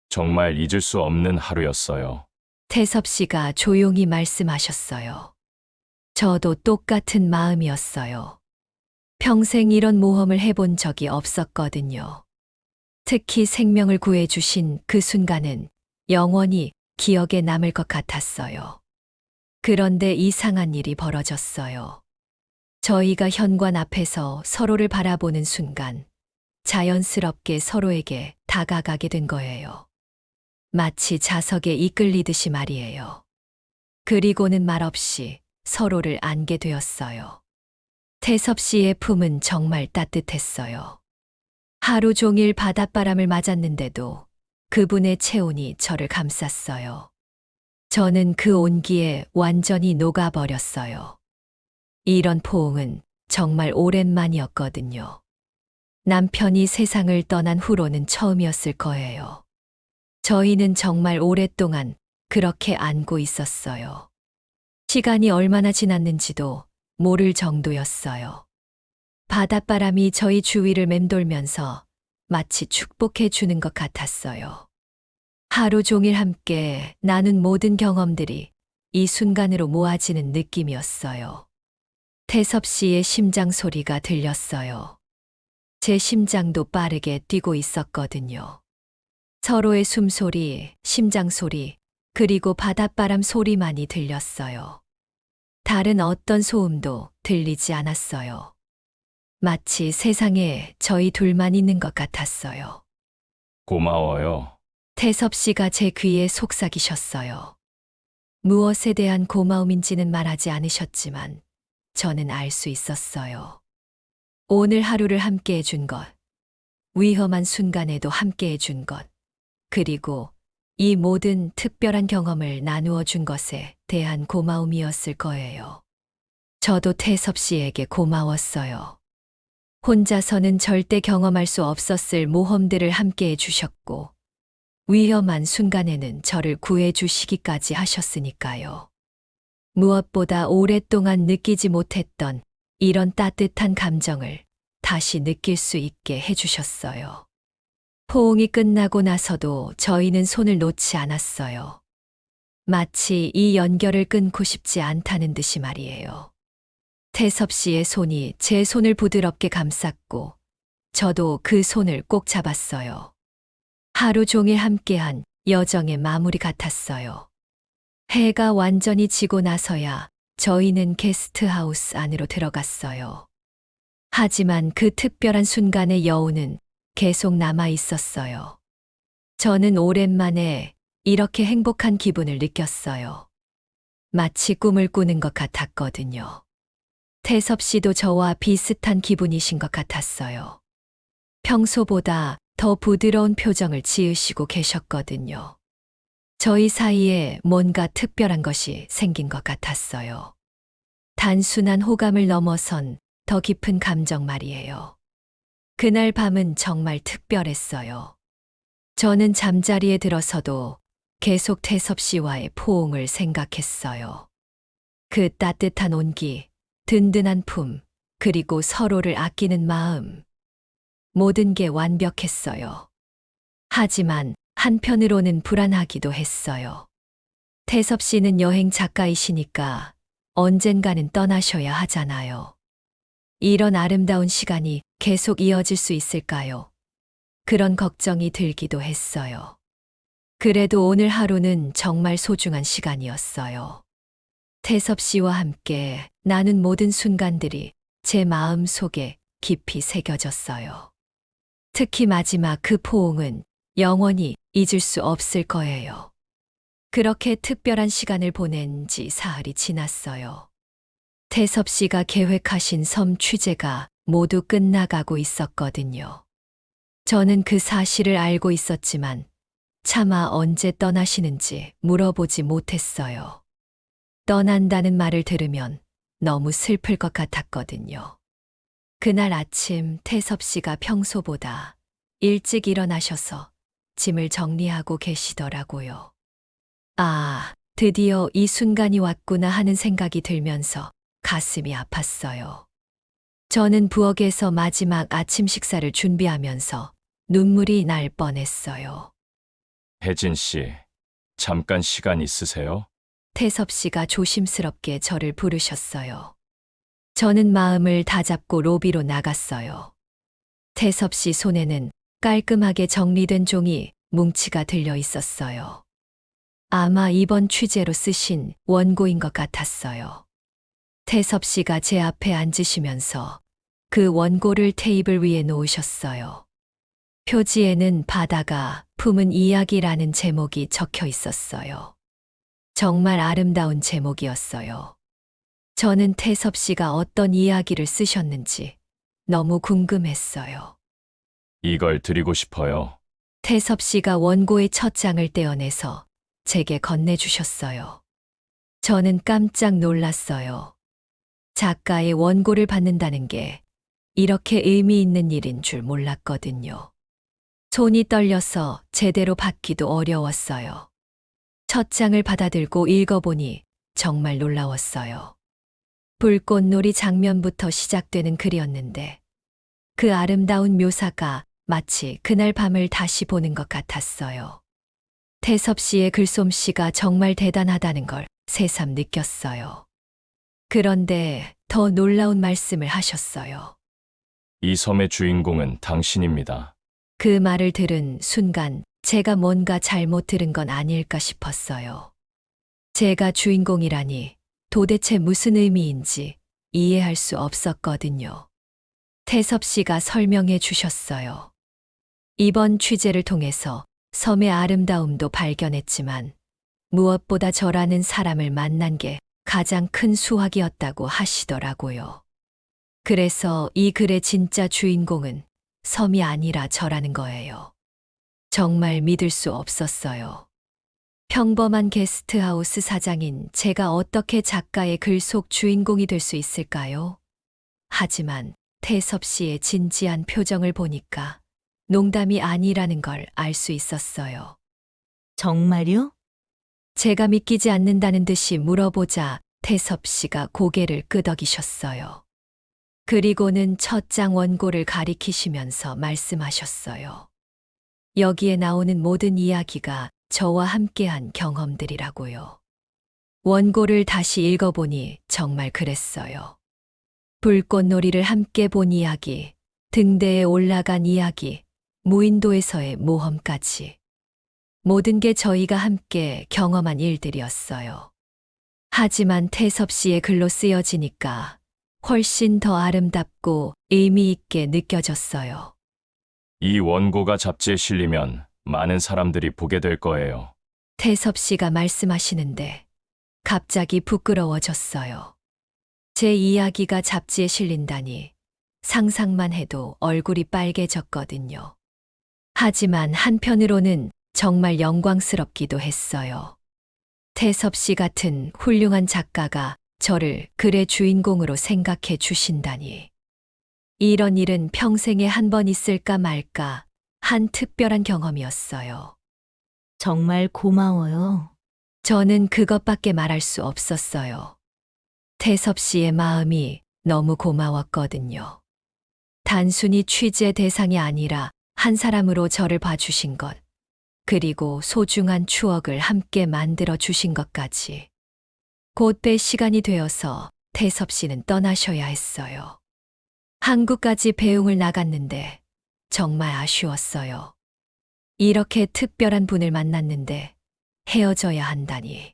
정말 잊을 수 없는 하루였어요. 태섭 씨가 조용히 말씀하셨어요. 저도 똑같은 마음이었어요. 평생 이런 모험을 해본 적이 없었거든요. 특히 생명을 구해주신 그 순간은 영원히 기억에 남을 것 같았어요. 그런데 이상한 일이 벌어졌어요. 저희가 현관 앞에서 서로를 바라보는 순간 자연스럽게 서로에게 다가가게 된 거예요. 마치 자석에 이끌리듯이 말이에요. 그리고는 말없이 서로를 안게 되었어요. 태섭 씨의 품은 정말 따뜻했어요. 하루 종일 바닷바람을 맞았는데도 그분의 체온이 저를 감쌌어요. 저는 그 온기에 완전히 녹아버렸어요. 이런 포옹은 정말 오랜만이었거든요. 남편이 세상을 떠난 후로는 처음이었을 거예요. 저희는 정말 오랫동안 그렇게 안고 있었어요. 시간이 얼마나 지났는지도 모를 정도였어요. 바닷바람이 저희 주위를 맴돌면서 마치 축복해 주는 것 같았어요. 하루 종일 함께 나눈 모든 경험들이 이 순간으로 모아지는 느낌이었어요. 태섭 씨의 심장 소리가 들렸어요. 제 심장도 빠르게 뛰고 있었거든요. 서로의 숨소리, 심장 소리, 그리고 바닷바람 소리만이 들렸어요. 다른 어떤 소음도 들리지 않았어요. 마치 세상에 저희 둘만 있는 것 같았어요. 고마워요. 태섭 씨가 제 귀에 속삭이셨어요. 무엇에 대한 고마움인지는 말하지 않으셨지만 저는 알 수 있었어요. 오늘 하루를 함께 해준 것, 위험한 순간에도 함께 해준 것, 그리고 이 모든 특별한 경험을 나누어 준 것에 대한 고마움이었을 거예요. 저도 태섭 씨에게 고마웠어요. 혼자서는 절대 경험할 수 없었을 모험들을 함께 해주셨고, 위험한 순간에는 저를 구해주시기까지 하셨으니까요. 무엇보다 오랫동안 느끼지 못했던 이런 따뜻한 감정을 다시 느낄 수 있게 해주셨어요. 포옹이 끝나고 나서도 저희는 손을 놓지 않았어요. 마치 이 연결을 끊고 싶지 않다는 듯이 말이에요. 태섭 씨의 손이 제 손을 부드럽게 감쌌고 저도 그 손을 꼭 잡았어요. 하루 종일 함께한 여정의 마무리 같았어요. 해가 완전히 지고 나서야 저희는 게스트하우스 안으로 들어갔어요. 하지만 그 특별한 순간의 여운은 계속 남아 있었어요. 저는 오랜만에 이렇게 행복한 기분을 느꼈어요. 마치 꿈을 꾸는 것 같았거든요. 태섭 씨도 저와 비슷한 기분이신 것 같았어요. 평소보다 더 부드러운 표정을 지으시고 계셨거든요. 저희 사이에 뭔가 특별한 것이 생긴 것 같았어요. 단순한 호감을 넘어선 더 깊은 감정 말이에요. 그날 밤은 정말 특별했어요. 저는 잠자리에 들어서도 계속 태섭 씨와의 포옹을 생각했어요. 그 따뜻한 온기, 든든한 품, 그리고 서로를 아끼는 마음. 모든 게 완벽했어요. 하지만 한편으로는 불안하기도 했어요. 태섭 씨는 여행 작가이시니까 언젠가는 떠나셔야 하잖아요. 이런 아름다운 시간이 계속 이어질 수 있을까요? 그런 걱정이 들기도 했어요. 그래도 오늘 하루는 정말 소중한 시간이었어요. 태섭 씨와 함께 나눈 모든 순간들이 제 마음 속에 깊이 새겨졌어요. 특히 마지막 그 포옹은 영원히 잊을 수 없을 거예요. 그렇게 특별한 시간을 보낸 지 사흘이 지났어요. 태섭 씨가 계획하신 섬 취재가 모두 끝나가고 있었거든요. 저는 그 사실을 알고 있었지만 차마 언제 떠나시는지 물어보지 못했어요. 떠난다는 말을 들으면 너무 슬플 것 같았거든요. 그날 아침 태섭 씨가 평소보다 일찍 일어나셔서 짐을 정리하고 계시더라고요. 아, 드디어 이 순간이 왔구나 하는 생각이 들면서 가슴이 아팠어요. 저는 부엌에서 마지막 아침 식사를 준비하면서 눈물이 날 뻔했어요. 혜진 씨, 잠깐 시간 있으세요? 태섭 씨가 조심스럽게 저를 부르셨어요. 저는 마음을 다잡고 로비로 나갔어요. 태섭 씨 손에는 깔끔하게 정리된 종이 뭉치가 들려 있었어요. 아마 이번 취재로 쓰신 원고인 것 같았어요. 태섭 씨가 제 앞에 앉으시면서 그 원고를 테이블 위에 놓으셨어요. 표지에는 바다가 품은 이야기라는 제목이 적혀 있었어요. 정말 아름다운 제목이었어요. 저는 태섭 씨가 어떤 이야기를 쓰셨는지 너무 궁금했어요. 이걸 드리고 싶어요. 태섭 씨가 원고의 첫 장을 떼어내서 제게 건네주셨어요. 저는 깜짝 놀랐어요. 작가의 원고를 받는다는 게 이렇게 의미 있는 일인 줄 몰랐거든요. 손이 떨려서 제대로 받기도 어려웠어요. 첫 장을 받아들고 읽어보니 정말 놀라웠어요. 불꽃놀이 장면부터 시작되는 글이었는데 그 아름다운 묘사가 마치 그날 밤을 다시 보는 것 같았어요. 태섭 씨의 글솜씨가 정말 대단하다는 걸 새삼 느꼈어요. 그런데 더 놀라운 말씀을 하셨어요. 이 섬의 주인공은 당신입니다. 그 말을 들은 순간 제가 뭔가 잘못 들은 건 아닐까 싶었어요. 제가 주인공이라니 도대체 무슨 의미인지 이해할 수 없었거든요. 태섭 씨가 설명해 주셨어요. 이번 취재를 통해서 섬의 아름다움도 발견했지만 무엇보다 저라는 사람을 만난 게 가장 큰 수확이었다고 하시더라고요. 그래서 이 글의 진짜 주인공은 섬이 아니라 저라는 거예요. 정말 믿을 수 없었어요. 평범한 게스트하우스 사장인 제가 어떻게 작가의 글 속 주인공이 될 수 있을까요? 하지만 태섭 씨의 진지한 표정을 보니까 농담이 아니라는 걸 알 수 있었어요. 정말요? 제가 믿기지 않는다는 듯이 물어보자 태섭 씨가 고개를 끄덕이셨어요. 그리고는 첫 장 원고를 가리키시면서 말씀하셨어요. 여기에 나오는 모든 이야기가 저와 함께한 경험들이라고요. 원고를 다시 읽어보니 정말 그랬어요. 불꽃놀이를 함께 본 이야기, 등대에 올라간 이야기, 무인도에서의 모험까지. 모든 게 저희가 함께 경험한 일들이었어요. 하지만 태섭 씨의 글로 쓰여지니까 훨씬 더 아름답고 의미 있게 느껴졌어요. 이 원고가 잡지에 실리면 많은 사람들이 보게 될 거예요. 태섭 씨가 말씀하시는데 갑자기 부끄러워졌어요. 제 이야기가 잡지에 실린다니 상상만 해도 얼굴이 빨개졌거든요. 하지만 한편으로는 정말 영광스럽기도 했어요. 태섭 씨 같은 훌륭한 작가가 저를 글의 주인공으로 생각해 주신다니. 이런 일은 평생에 한 번 있을까 말까 한 특별한 경험이었어요. 정말 고마워요. 저는 그것밖에 말할 수 없었어요. 태섭 씨의 마음이 너무 고마웠거든요. 단순히 취재 대상이 아니라 한 사람으로 저를 봐주신 것, 그리고 소중한 추억을 함께 만들어 주신 것까지. 곧 뺄 시간이 되어서 태섭 씨는 떠나셔야 했어요. 한국까지 배웅을 나갔는데 정말 아쉬웠어요. 이렇게 특별한 분을 만났는데 헤어져야 한다니.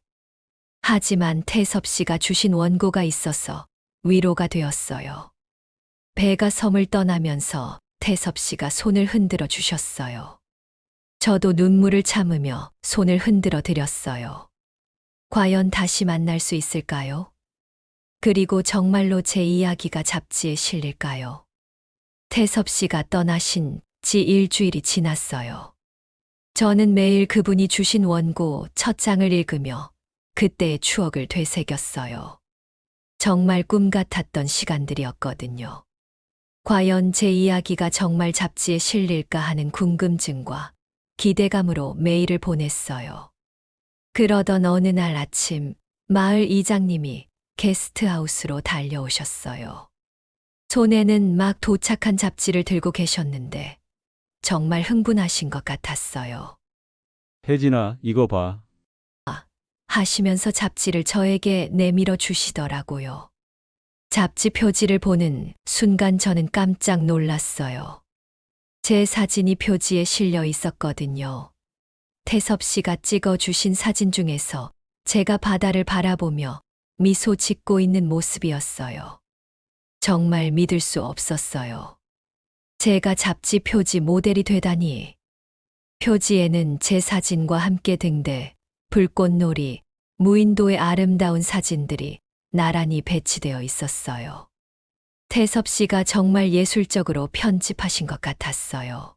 하지만 태섭 씨가 주신 원고가 있어서 위로가 되었어요. 배가 섬을 떠나면서 태섭 씨가 손을 흔들어 주셨어요. 저도 눈물을 참으며 손을 흔들어 드렸어요. 과연 다시 만날 수 있을까요? 그리고 정말로 제 이야기가 잡지에 실릴까요? 태섭 씨가 떠나신 지 일주일이 지났어요. 저는 매일 그분이 주신 원고 첫 장을 읽으며 그때의 추억을 되새겼어요. 정말 꿈 같았던 시간들이었거든요. 과연 제 이야기가 정말 잡지에 실릴까 하는 궁금증과 기대감으로 메일을 보냈어요. 그러던 어느 날 아침, 마을 이장님이 게스트하우스로 달려오셨어요. 손에는 막 도착한 잡지를 들고 계셨는데 정말 흥분하신 것 같았어요. 혜진아, 이거 봐. 하시면서 잡지를 저에게 내밀어 주시더라고요. 잡지 표지를 보는 순간 저는 깜짝 놀랐어요. 제 사진이 표지에 실려 있었거든요. 태섭 씨가 찍어 주신 사진 중에서 제가 바다를 바라보며 미소 짓고 있는 모습이었어요. 정말 믿을 수 없었어요. 제가 잡지 표지 모델이 되다니. 표지에는 제 사진과 함께 등대, 불꽃놀이, 무인도의 아름다운 사진들이 나란히 배치되어 있었어요. 태섭 씨가 정말 예술적으로 편집하신 것 같았어요.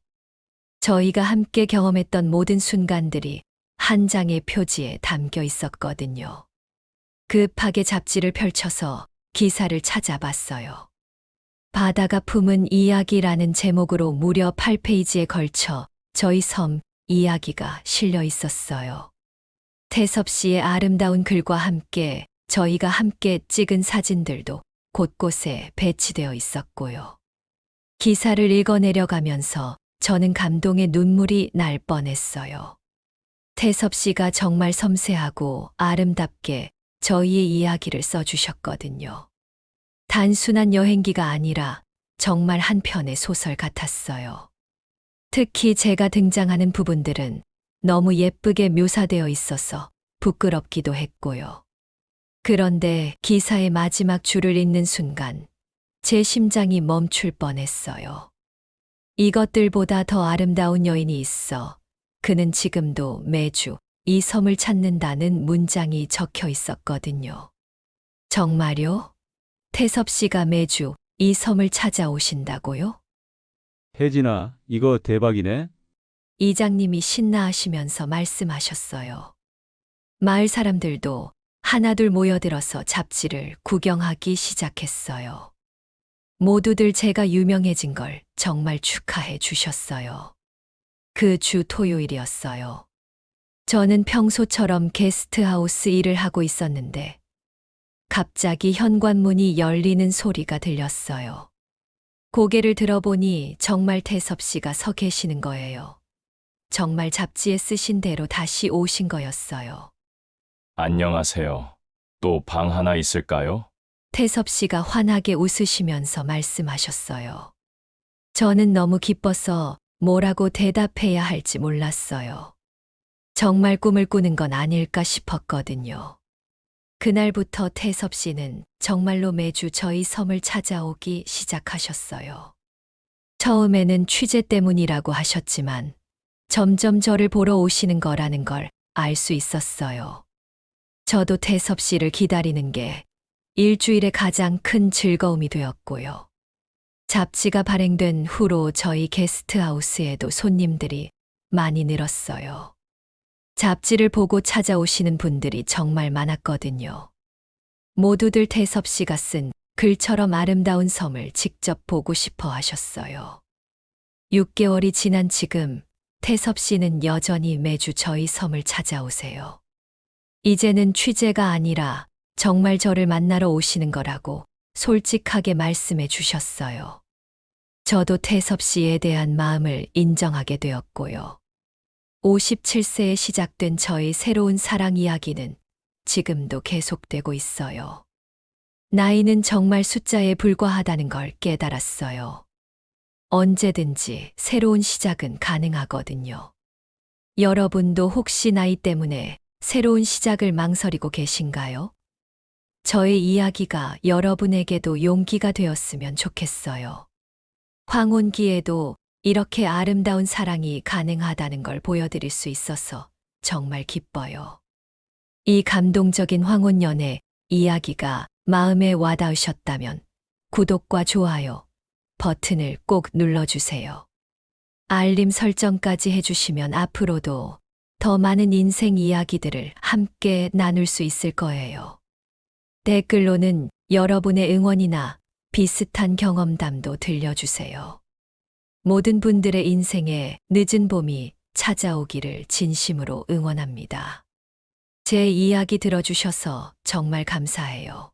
저희가 함께 경험했던 모든 순간들이 한 장의 표지에 담겨 있었거든요. 급하게 잡지를 펼쳐서 기사를 찾아봤어요. 바다가 품은 이야기라는 제목으로 무려 8페이지에 걸쳐 저희 섬 이야기가 실려 있었어요. 태섭 씨의 아름다운 글과 함께 저희가 함께 찍은 사진들도 곳곳에 배치되어 있었고요. 기사를 읽어내려가면서 저는 감동의 눈물이 날 뻔했어요. 태섭 씨가 정말 섬세하고 아름답게 저희의 이야기를 써주셨거든요. 단순한 여행기가 아니라 정말 한 편의 소설 같았어요. 특히 제가 등장하는 부분들은 너무 예쁘게 묘사되어 있어서 부끄럽기도 했고요. 그런데 기사의 마지막 줄을 읽는 순간 제 심장이 멈출 뻔했어요. 이것들보다 더 아름다운 여인이 있어. 그는 지금도 매주 이 섬을 찾는다는 문장이 적혀 있었거든요. 정말요? 태섭 씨가 매주 이 섬을 찾아오신다고요? 혜진아, 이거 대박이네. 이장님이 신나하시면서 말씀하셨어요. 마을 사람들도 하나둘 모여들어서 잡지를 구경하기 시작했어요. 모두들 제가 유명해진 걸 정말 축하해 주셨어요. 그 주 토요일이었어요. 저는 평소처럼 게스트하우스 일을 하고 있었는데 갑자기 현관문이 열리는 소리가 들렸어요. 고개를 들어보니 정말 태섭 씨가 서 계시는 거예요. 정말 잡지에 쓰신 대로 다시 오신 거였어요. 안녕하세요. 또 방 하나 있을까요? 태섭 씨가 환하게 웃으시면서 말씀하셨어요. 저는 너무 기뻐서 뭐라고 대답해야 할지 몰랐어요. 정말 꿈을 꾸는 건 아닐까 싶었거든요. 그날부터 태섭 씨는 정말로 매주 저희 섬을 찾아오기 시작하셨어요. 처음에는 취재 때문이라고 하셨지만 점점 저를 보러 오시는 거라는 걸 알 수 있었어요. 저도 태섭 씨를 기다리는 게 일주일의 가장 큰 즐거움이 되었고요. 잡지가 발행된 후로 저희 게스트하우스에도 손님들이 많이 늘었어요. 잡지를 보고 찾아오시는 분들이 정말 많았거든요. 모두들 태섭 씨가 쓴 글처럼 아름다운 섬을 직접 보고 싶어 하셨어요. 6개월이 지난 지금 태섭 씨는 여전히 매주 저희 섬을 찾아오세요. 이제는 취재가 아니라 정말 저를 만나러 오시는 거라고 솔직하게 말씀해 주셨어요. 저도 태섭 씨에 대한 마음을 인정하게 되었고요. 57세에 시작된 저의 새로운 사랑 이야기는 지금도 계속되고 있어요. 나이는 정말 숫자에 불과하다는 걸 깨달았어요. 언제든지 새로운 시작은 가능하거든요. 여러분도 혹시 나이 때문에 새로운 시작을 망설이고 계신가요? 저의 이야기가 여러분에게도 용기가 되었으면 좋겠어요. 황혼기에도 이렇게 아름다운 사랑이 가능하다는 걸 보여드릴 수 있어서 정말 기뻐요. 이 감동적인 황혼연애 이야기가 마음에 와닿으셨다면 구독과 좋아요 버튼을 꼭 눌러주세요. 알림 설정까지 해주시면 앞으로도 더 많은 인생 이야기들을 함께 나눌 수 있을 거예요. 댓글로는 여러분의 응원이나 비슷한 경험담도 들려주세요. 모든 분들의 인생에 늦은 봄이 찾아오기를 진심으로 응원합니다. 제 이야기 들어주셔서 정말 감사해요.